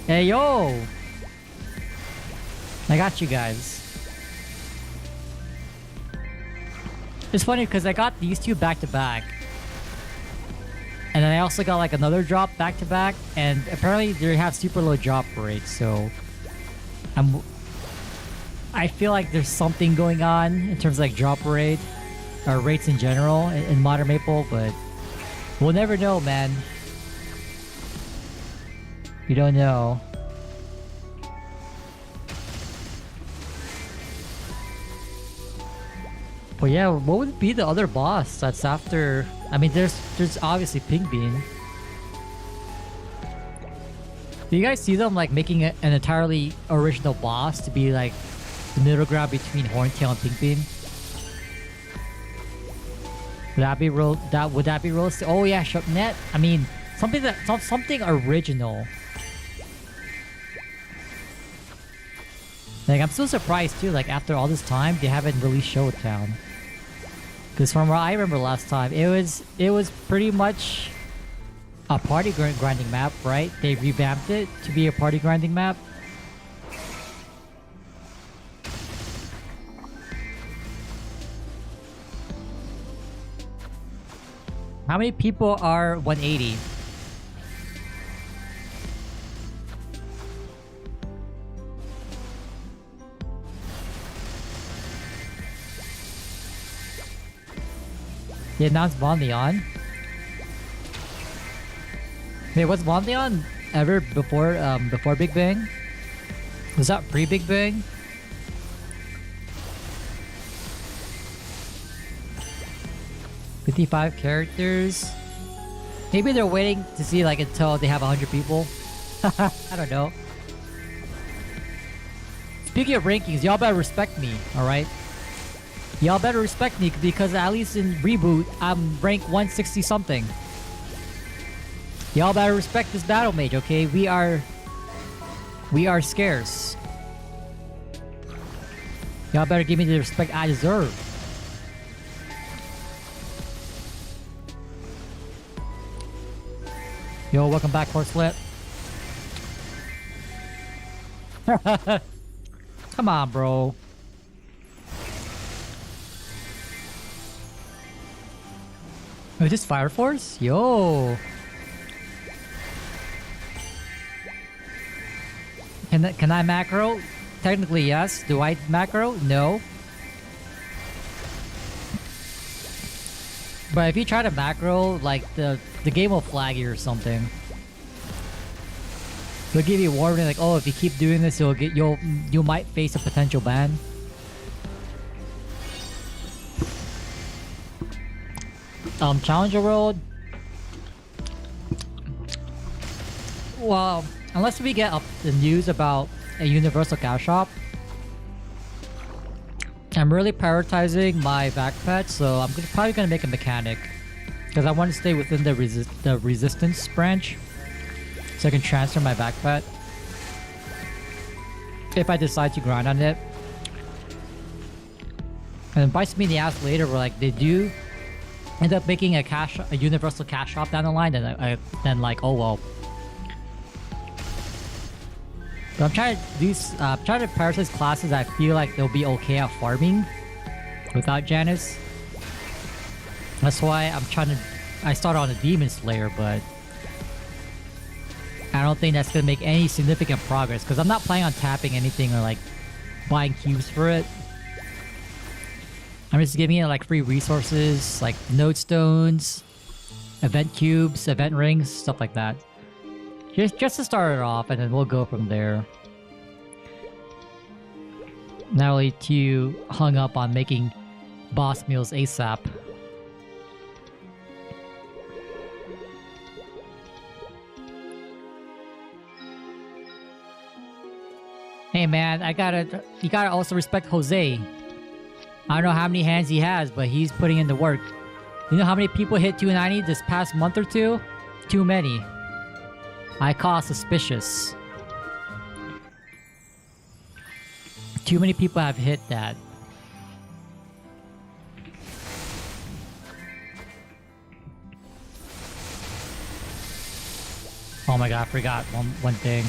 Hey yo! I got you guys. It's funny because I got these 2 back to back. And then I also got like another drop back to back, and apparently they have super low drop rates, so I feel like there's something going on in terms of like drop rate or rates in general in Modern Maple, but we'll never know, man. You don't know. But yeah, what would be the other boss that's after? I mean, there's obviously Pink Bean. Do you guys see them like making an entirely original boss to be like the middle ground between Horntail and Pink Bean? Would that be real? Would that be realistic? Oh yeah, Shopnet. I mean, something original. Like I'm so surprised too. Like after all this time, they haven't released Showtown. Because from what I remember last time, it was pretty much a party grinding map, right? They revamped it to be a party grinding map. How many people are 180? They announced Von Leon. Wait, was Von Leon ever before Big Bang? Was that pre-Big Bang? "55 characters." Maybe they're waiting to see like until they have 100 people. I don't know. Speaking of rankings, y'all better respect me, alright? Y'all better respect me because at least in Reboot, I'm rank 160 something. Y'all better respect this battle mage, okay? We are scarce. Y'all better give me the respect I deserve. Yo, welcome back, Horselet. Come on, bro. Oh, is this Fire Force? Yo. Can I macro? Technically, yes. Do I macro? No. But if you try to macro, like the game will flag you or something. They'll give you a warning like, oh, if you keep doing this, you might face a potential ban. Challenger World. Well, unless we get up the news about a universal cash shop, I'm really prioritizing my back pet, so I'm probably gonna make a mechanic because I want to stay within the resistance branch, so I can transfer my back pet if I decide to grind on it. And it bites me in the ass later, where like they do end up making a universal cash shop down the line, then like, oh well. But I'm trying to prioritize classes that I feel like they'll be okay at farming without Janice. That's why I started on a Demon Slayer, but I don't think that's gonna make any significant progress because I'm not planning on tapping anything or like buying cubes for it. I'm just giving it like free resources like node stones, event cubes, event rings, stuff like that. Just to start it off, and then we'll go from there. Not really too hung up on making boss meals ASAP. Hey man, you gotta also respect Jose. I don't know how many hands he has, but he's putting in the work. You know how many people hit 290 this past month or two? Too many. I call suspicious. Too many people have hit that. Oh my god, I forgot one thing.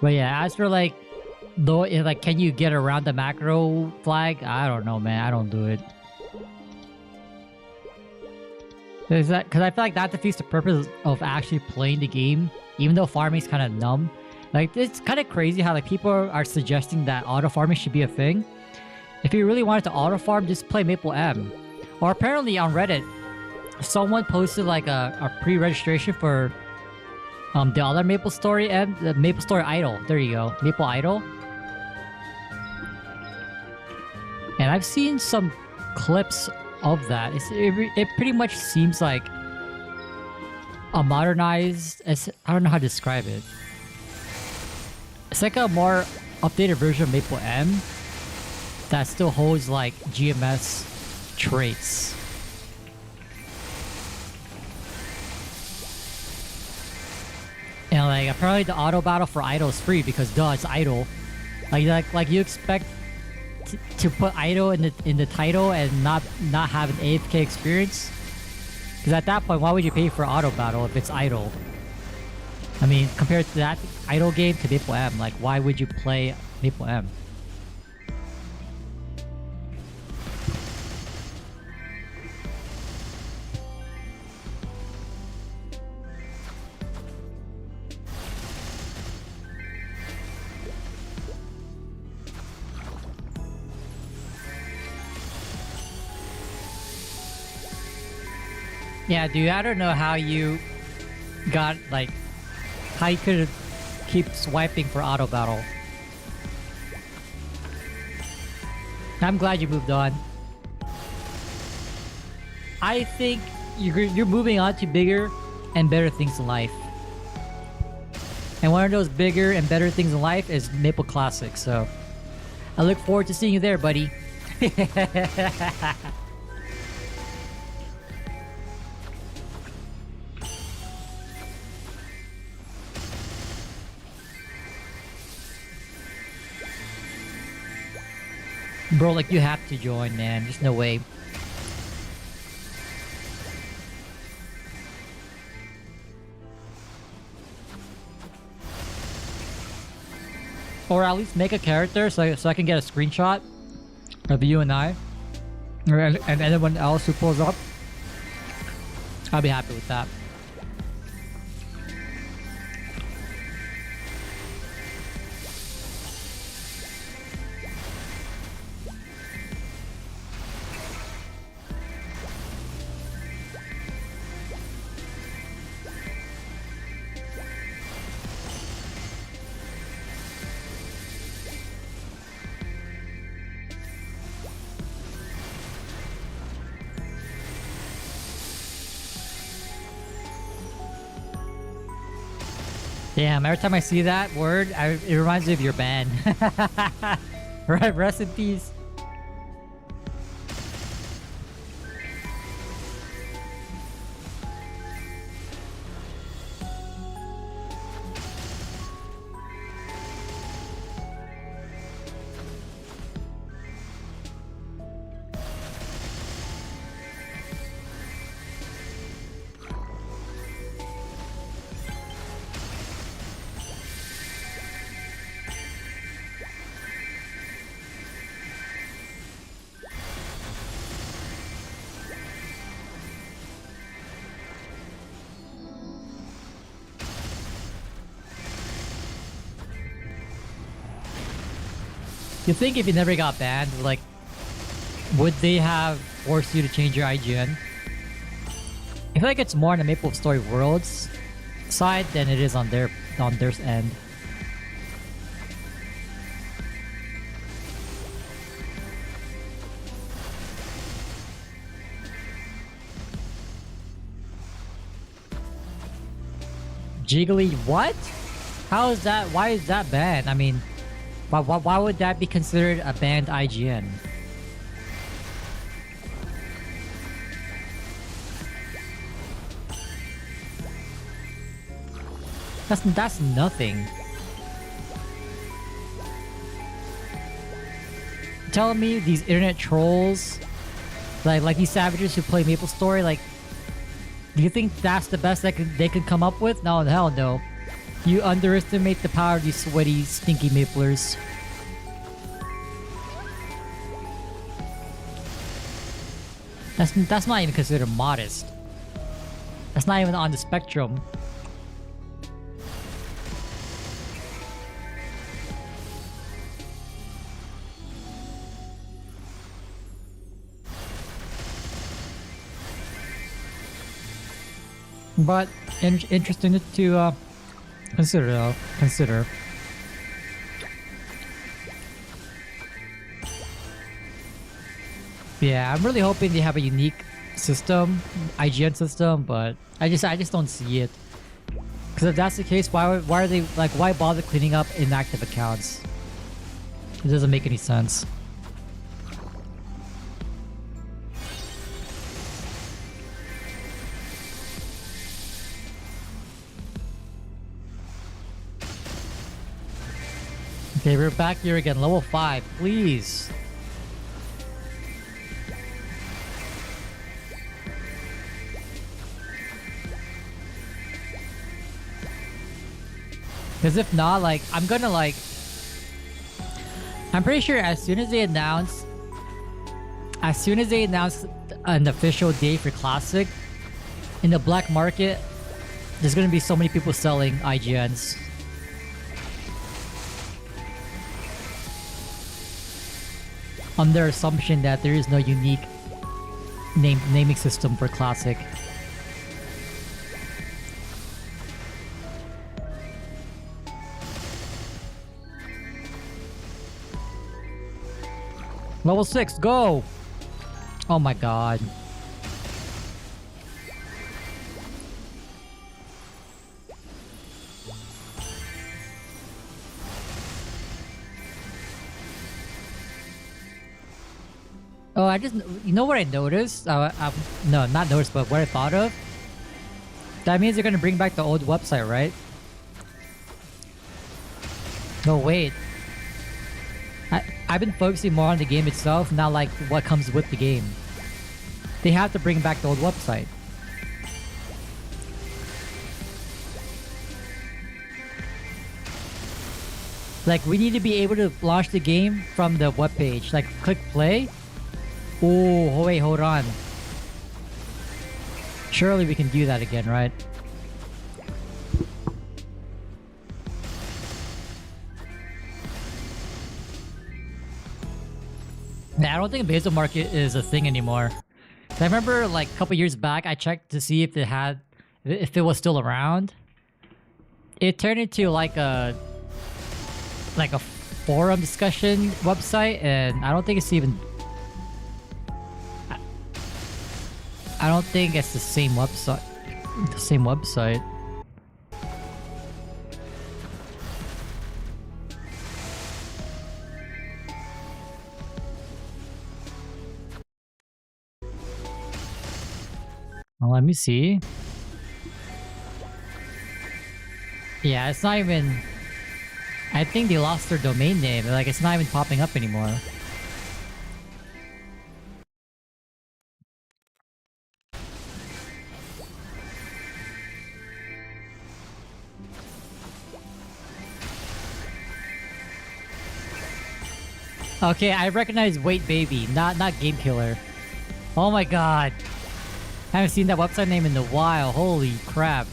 But yeah, as for like, though, like, can you get around the macro flag? I don't know, man. I don't do it. Because I feel like that defeats the purpose of actually playing the game, even though farming's kind of numb. Like, it's kind of crazy how like people are suggesting that auto farming should be a thing. If you really wanted to auto farm, just play Maple M. Or apparently on Reddit, someone posted like a pre-registration for the other Maple Story M, the Maple Story Idol. There you go, Maple Idol. And I've seen some clips of that. It pretty much seems like a modernized, I don't know how to describe it. It's like a more updated version of Maple M that still holds like GMS traits. And like apparently the auto battle for Idol is free because duh, it's Idol. Like you expect to put Idol in the title and not have an AFK experience? Because at that point, why would you pay for auto battle if it's Idol? I mean, compared to that Idol game to Maple M, like why would you play Maple M? Yeah, dude, I don't know how you got, like, how you could keep swiping for auto battle. I'm glad you moved on. I think you're moving on to bigger and better things in life. And one of those bigger and better things in life is Maple Classic, so I look forward to seeing you there, buddy. Bro, like, you have to join, man. There's no way. Or at least make a character so I can get a screenshot of you and I. And anyone else who pulls up. I'll be happy with that. Damn, every time I see that word, it reminds me of your band. Right, rest in peace. You think if you never got banned, like, would they have forced you to change your IGN? I feel like it's more on the Maple Story Worlds side than it is on their end. Jiggly, what? How is that? Why is that banned? I mean, why would that be considered a banned IGN? That's nothing. Telling me these internet trolls, like these savages who play MapleStory, like, do you think that's the best that they could come up with? No, hell no. You underestimate the power of these sweaty, stinky maplers. That's not even considered modest. That's not even on the spectrum. But interesting to consider though. Consider. Yeah, I'm really hoping they have a unique system, IGN system, but I just don't see it. Because if that's the case, why are they like, why bother cleaning up inactive accounts? It doesn't make any sense. Okay, we're back here again. Level 5, please. Because if not, like, I'm pretty sure as soon as they announce an official day for Classic, in the black market, there's gonna be so many people selling IGNs. On their assumption that there is no unique naming system for Classic. Level 6, go! Oh my god. Oh, you know what I noticed? No, not noticed, but what I thought of? That means they're gonna bring back the old website, right? No, wait. I've been focusing more on the game itself, not like what comes with the game. They have to bring back the old website. Like, we need to be able to launch the game from the webpage. Like, click play. Oh, wait, hold on. Surely we can do that again, right? Nah, I don't think Basil Market is a thing anymore. I remember, like, a couple years back, I checked to see if it was still around. It turned into like a forum discussion website, and I don't think it's even. I don't think it's the same website. Let me see. Yeah, it's not even... I think they lost their domain name. Like, it's not even popping up anymore. Okay, I recognize Wait Baby, not Game Killer. Oh my god. I haven't seen that website name in a while. Holy crap.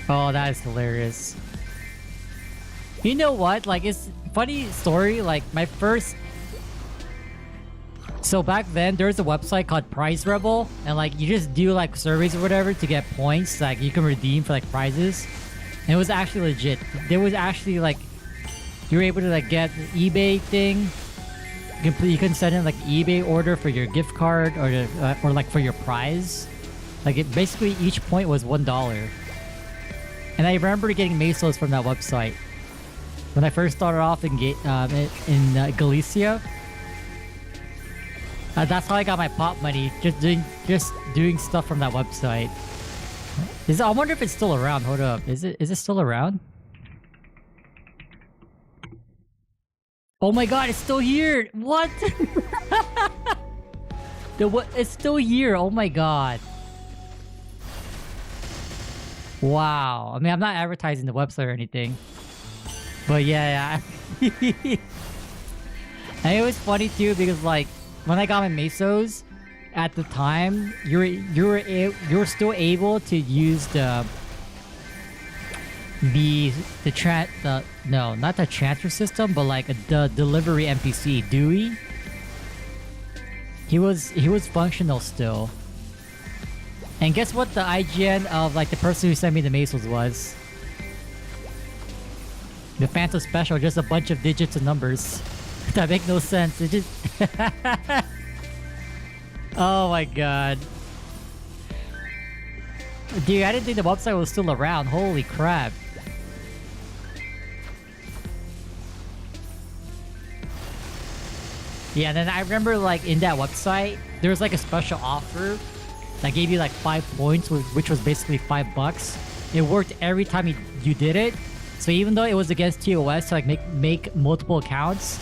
Oh, that is hilarious. You know what? Like, it's funny story. Like, my first... So back then, there was a website called Prize Rebel. And like, you just do like surveys or whatever to get points. Like, you can redeem for like prizes. And it was actually legit. There was actually like... You were able to like get the eBay thing. You can send in like eBay order for your gift card or like for your prize. Like, it basically each point was $1. And I remember getting mesos from that website when I first started off in Galicia. That's how I got my pop money, just doing stuff from that website. I wonder if it's still around. Hold up, is it still around? Oh my god, it's still here! What? It's still here. Oh my god. Wow. I mean, I'm not advertising the website or anything. But yeah. And it was funny too because like when I got my mesos at the time, you were still able to use not the transfer system, but like the delivery NPC, Dewey. He was functional still. And guess what the IGN of like the person who sent me the mesos was? The Phantom Special, just a bunch of digits and numbers. That make no sense. It just... Oh my god. Dude, I didn't think the website was still around. Holy crap. Yeah, and then I remember like in that website, there was like a special offer that gave you like 5 points, which was basically $5. It worked every time you did it. So even though it was against TOS to like make multiple accounts,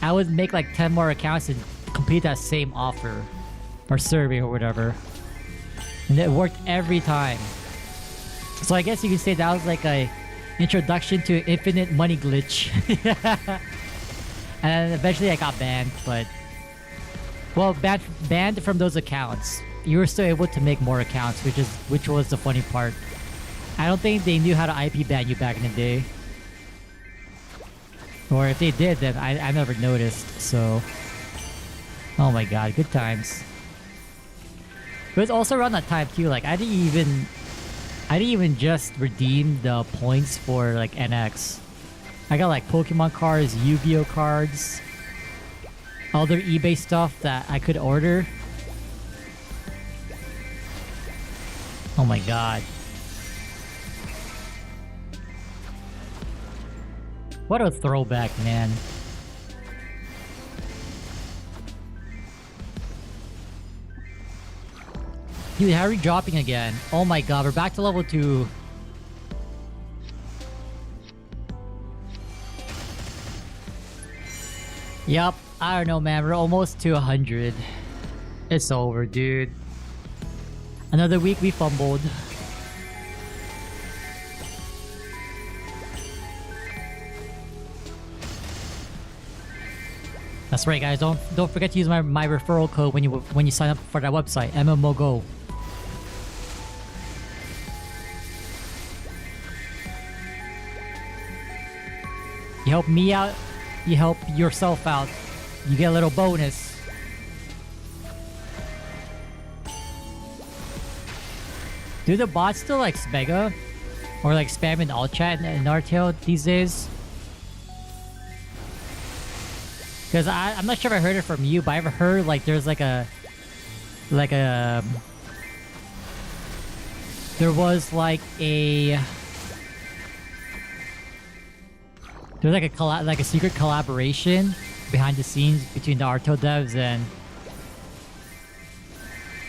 I would make like 10 more accounts and complete that same offer or survey or whatever. And it worked every time. So I guess you could say that was like a introduction to infinite money glitch. And eventually I got banned, but... Well, banned from those accounts. You were still able to make more accounts, which was the funny part. I don't think they knew how to IP ban you back in the day. Or if they did, then I never noticed, so... Oh my god, good times. But it's also around that time too, like I didn't even just redeem the points for like NX. I got like Pokemon cards, Yu-Gi-Oh cards, other eBay stuff that I could order. Oh my god. What a throwback, man. Dude, how are we dropping again? Oh my god, we're back to level 2. Yup, I don't know, man. We're almost to 100. It's over, dude. Another week we fumbled. That's right, guys. Don't forget to use my referral code when you sign up for that website, MMOGO. You help me out, you help yourself out. You get a little bonus. Do the bots still like Smega? Or like spam in all chat in Nartail these days? Because I'm not sure if I heard it from you, but I've heard like there's like a... There was like a... There's like a secret collaboration behind the scenes between the Arto devs and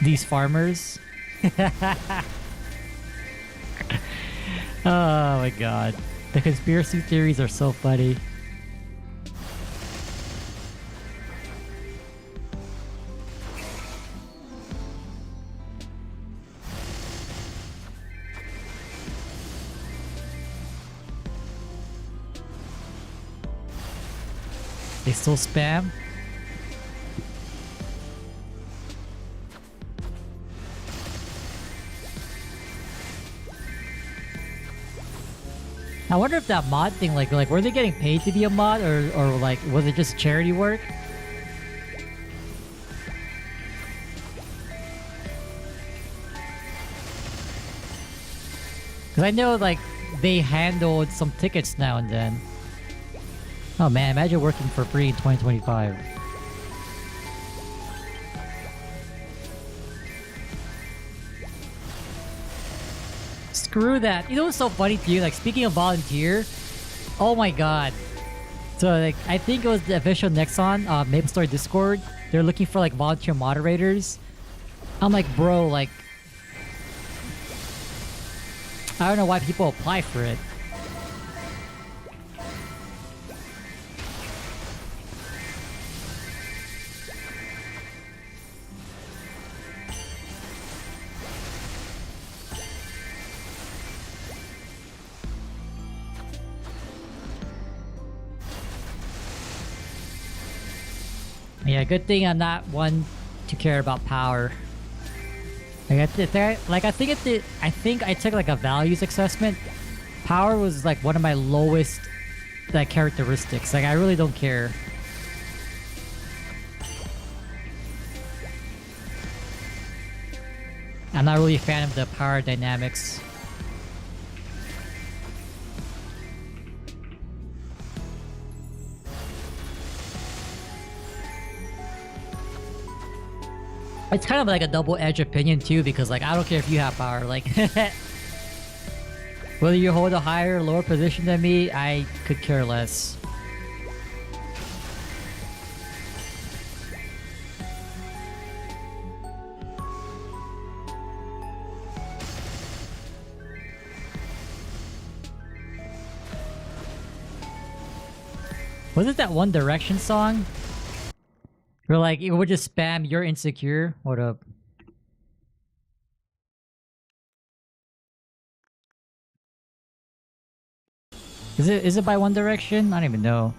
these farmers. Oh my god. The conspiracy theories are so funny. They still spam? I wonder if that mod thing, like were they getting paid to be a mod, or like was it just charity work? Because I know like they handled some tickets now and then. Oh man, imagine working for free in 2025. Screw that. You know what's so funny to you? Like, speaking of volunteer, oh my god. So like, I think it was the official Nexon MapleStory Discord. They're looking for like volunteer moderators. I'm like, bro, like, I don't know why people apply for it. Yeah, good thing I'm not one to care about power. Like I think I took like a values assessment. Power was like one of my lowest like characteristics. Like I really don't care. I'm not really a fan of the power dynamics. It's kind of like a double-edged opinion too, because like I don't care if you have power, like whether you hold a higher or lower position than me, I could care less. Was it that One Direction song? We're like, it would just spam, "You're insecure." What up? Is it by One Direction? I don't even know.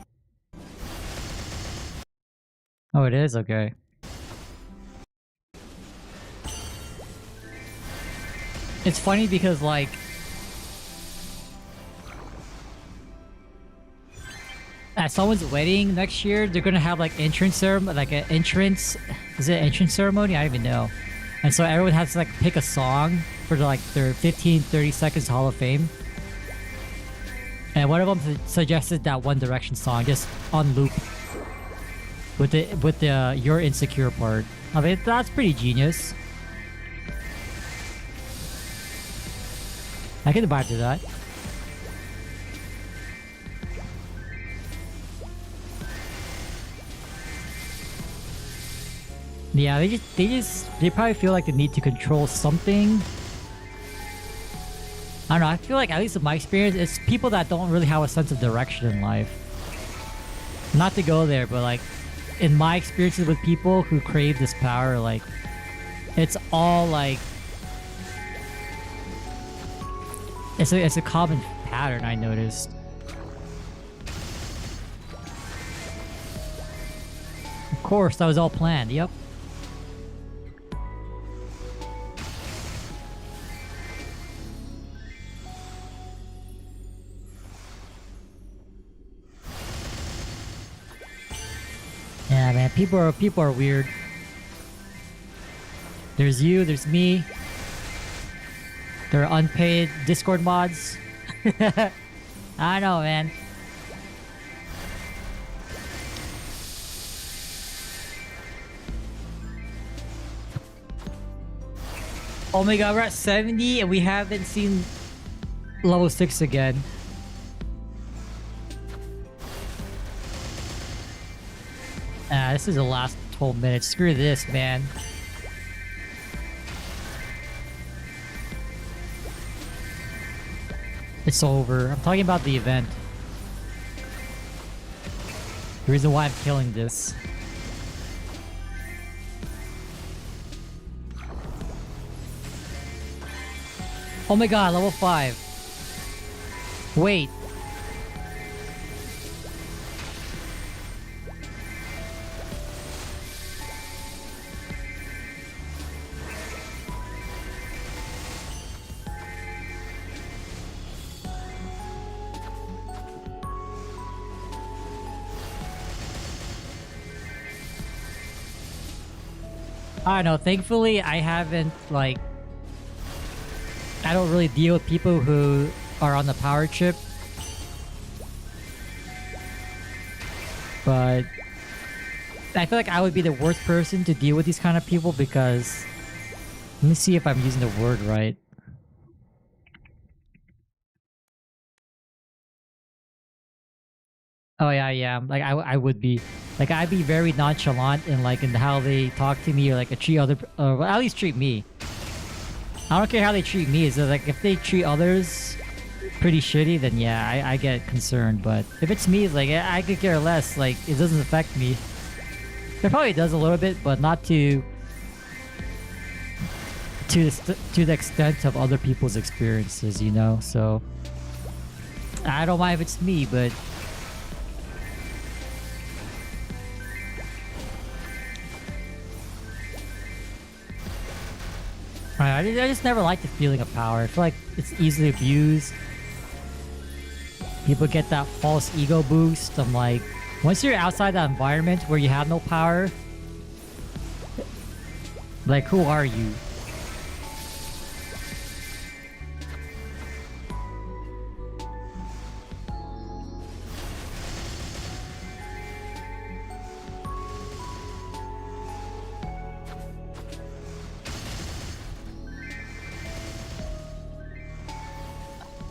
Oh, it is? Okay. It's funny because like at someone's wedding next year, they're gonna have like entrance ceremony, like an entrance. Is it entrance ceremony? I don't even know. And so everyone has to like pick a song for like their 15-30 seconds Hall of Fame. And one of them suggested that One Direction song, just on loop, with the "You're insecure" part. I mean, that's pretty genius. I can vibe to that. Yeah, they probably feel like they need to control something. I don't know, I feel like, at least in my experience, it's people that don't really have a sense of direction in life. Not to go there, but like, in my experiences with people who crave this power, like, it's all like... It's a common pattern, I noticed. Of course, that was all planned, yep. Yeah, man, people are weird. There's you, there's me. There are unpaid Discord mods. I know, man. Oh my god, we're at 70 and we haven't seen level 6 again. Yeah, this is the last 12 minutes. Screw this, man. It's over. I'm talking about the event. The reason why I'm killing this. Oh my god, level 5. Wait. I don't know, thankfully I haven't, like... I don't really deal with people who are on the power chip. But... I feel like I would be the worst person to deal with these kind of people because... Let me see if I'm using the word right. Oh yeah, yeah. Like I would be, like I'd be very nonchalant in like in how they talk to me or like treat other, or at least treat me. I don't care how they treat me. So like if they treat others pretty shitty, then yeah, I get concerned. But if it's me, it's like I could care less. Like it doesn't affect me. It probably does a little bit, but not to the extent of other people's experiences, you know. So I don't mind if it's me, but. I just never liked the feeling of power. I feel like it's easily abused. People get that false ego boost. I'm like, once you're outside that environment where you have no power, like, who are you?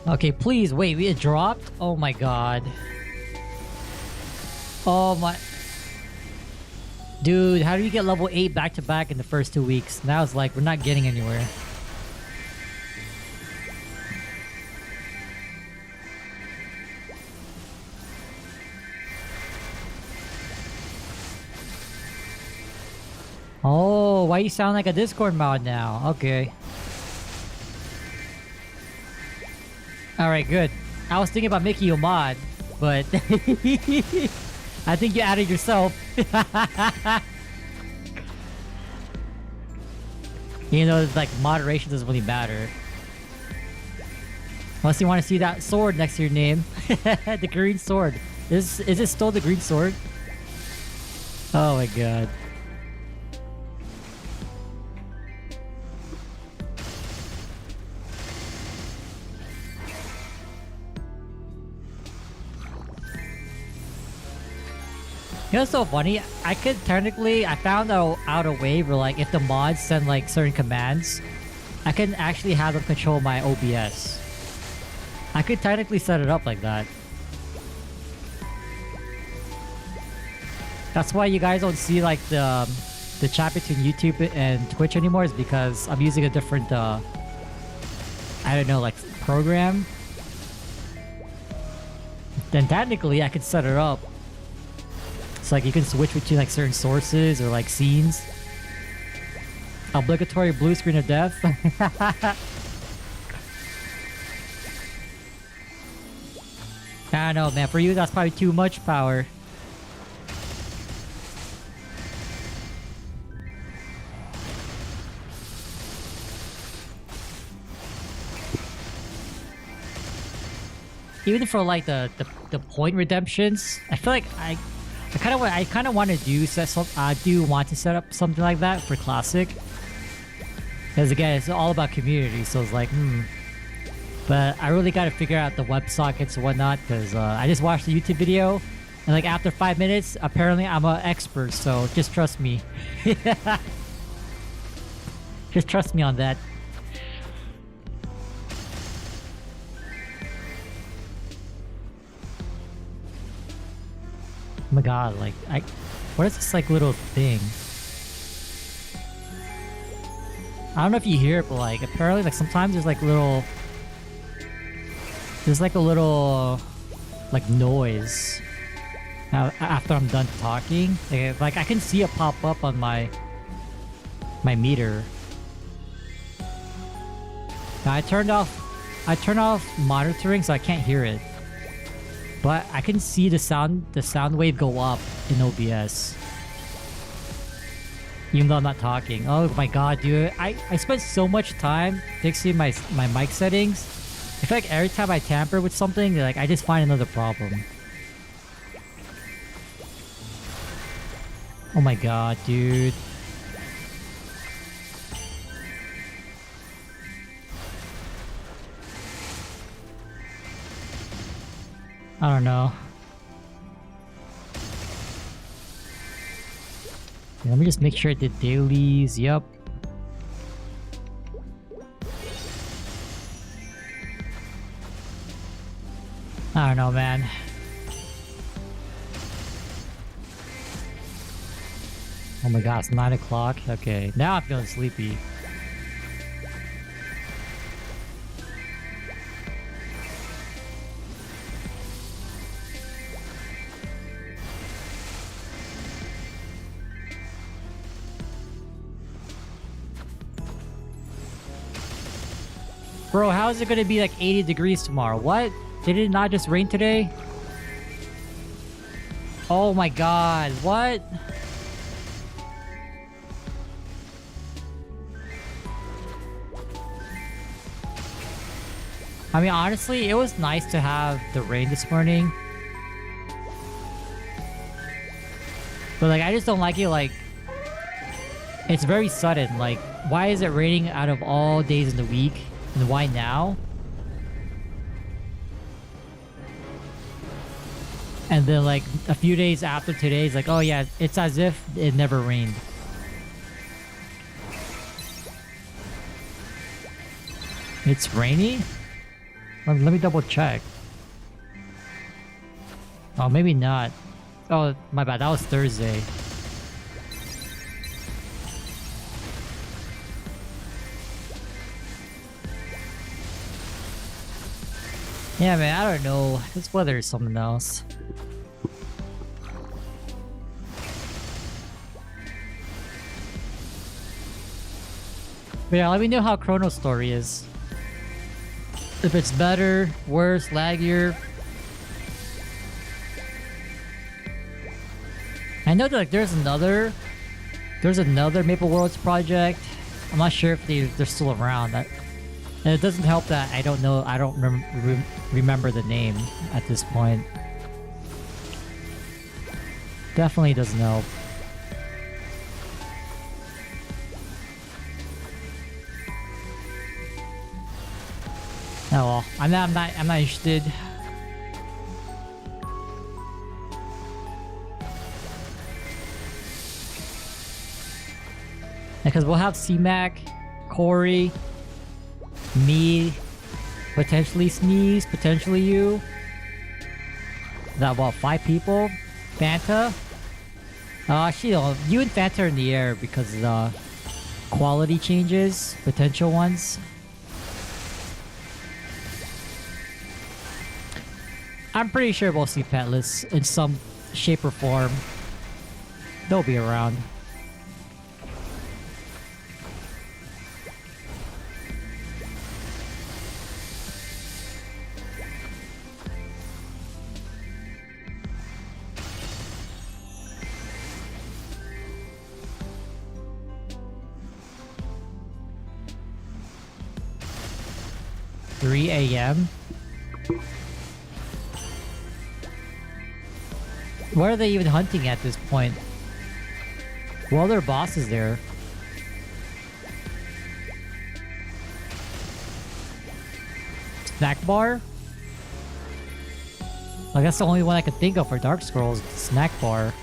Okay, please, wait, it dropped? Oh my god. Oh my... Dude, how do you get level 8 back-to-back in the first 2 weeks? Now it's like, we're not getting anywhere. Oh, why you sound like a Discord mod now? Okay. Alright, good. I was thinking about making you a mod, but I think you added yourself. You know, like moderation doesn't really matter. Unless you want to see that sword next to your name. The green sword. Is it still the green sword? Oh my god. You know what's so funny? I found out a way where like if the mods send like certain commands, I can actually have them control my OBS. I could technically set it up like that. That's why you guys don't see like the chat between YouTube and Twitch anymore, is because I'm using a different I don't know, like program. Then technically I could set it up. It's like you can switch between like certain sources or like scenes. Obligatory blue screen of death. I don't know, man. For you, that's probably too much power. Even for like the point redemptions, I feel like I kind of want to do want to set up something like that for classic, because again, it's all about community. So it's like, but I really got to figure out the WebSockets and whatnot, because I just watched the YouTube video, and like after 5 minutes, apparently I'm an expert. So just trust me. Just trust me on that. Oh my god, like What is this like little thing? I don't know if you hear it, but like apparently like sometimes there's like little... There's like a little like noise after I'm done talking. Like I can see it pop up on my meter. Now I turned off monitoring so I can't hear it. But I can see the sound wave go up in OBS. Even though I'm not talking. Oh my god, dude. I spent so much time fixing my mic settings. I feel like every time I tamper with something, like I just find another problem. Oh my god, dude. I don't know. Yeah, let me just make sure I did dailies. Yep. I don't know, man. Oh my god, it's 9 o'clock. Okay, now I'm feeling sleepy. Bro, how is it gonna be like 80 degrees tomorrow? What? Did it not just rain today? Oh my god, what? I mean, honestly, it was nice to have the rain this morning. But like, I just don't like it, like... It's very sudden, like, why is it raining out of all days in the week? And why now? And then like a few days after today, it's like, oh yeah, it's as if it never rained. It's rainy? Let me double check. Oh, maybe not. Oh, my bad. That was Thursday. Yeah, man, I don't know. This weather is something else. But yeah, let me know how Chrono's story is. If it's better, worse, laggier. I know that like, there's another Maple Worlds project. I'm not sure if they're still around. And it doesn't help that I don't remember the name at this point. Definitely doesn't help. Oh well, I'm not interested. Because we'll have C-Mac, Corey, me, potentially Sneeze, potentially you. Is that about 5 people? Fanta? You and Fanta are in the air because of the quality changes, potential ones. I'm pretty sure we'll see Petless in some shape or form. They'll be around. $3 a.m. What are they even hunting at this point? Well, their boss is there. Snack bar? Like that's the only one I can think of for Dark Scrolls. Snack bar.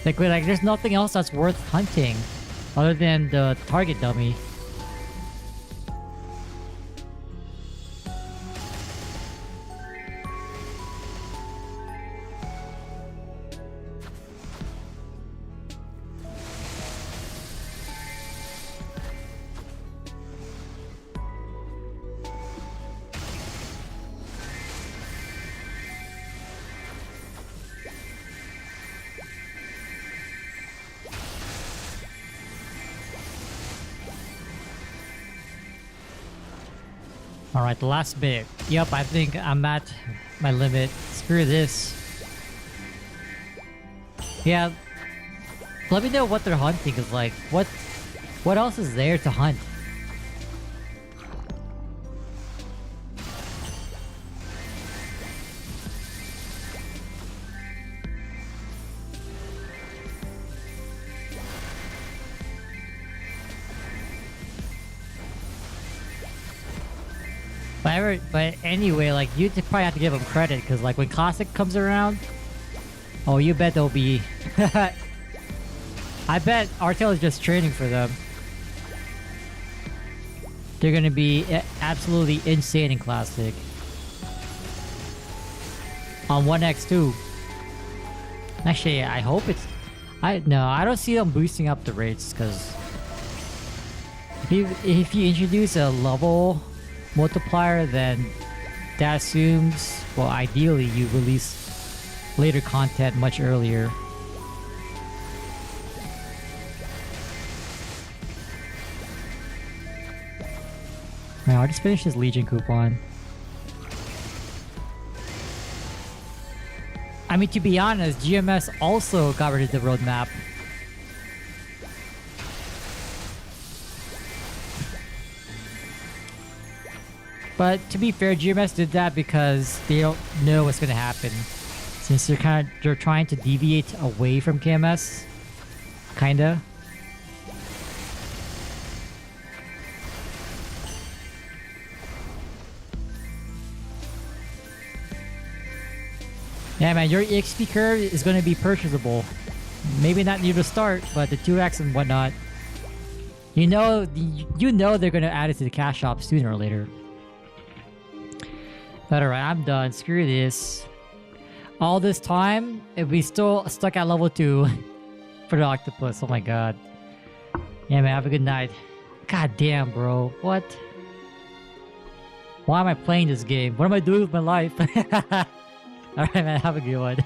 Like there's nothing else that's worth hunting other than the target dummy. Alright, the last bit. Yep, I think I'm at my limit. Screw this. Yeah. Let me know what they're hunting, cause like, what else is there to hunt? But anyway, like, you probably have to give them credit, because like when Classic comes around, oh, you bet they'll be... I bet Artel is just training for them. They're gonna be absolutely insane in Classic. On 1x2. Actually, I hope it's... No, I don't see them boosting up the rates, because... If you introduce a level multiplier, then that assumes, well, ideally you release later content much earlier. Now I'll just finish this Legion coupon. I mean, to be honest, GMS also got rid of the roadmap. But to be fair, GMS did that because they don't know what's gonna happen. Since they're trying to deviate away from KMS. Kinda. Yeah, man, your EXP curve is gonna be purchasable. Maybe not near the start, but the 2x and whatnot. You know they're gonna add it to the cash shop sooner or later. But alright, I'm done. Screw this. All this time, if we still stuck at level 2 for the octopus. Oh my god. Yeah, man, have a good night. God damn, bro. What? Why am I playing this game? What am I doing with my life? Alright, man, have a good one.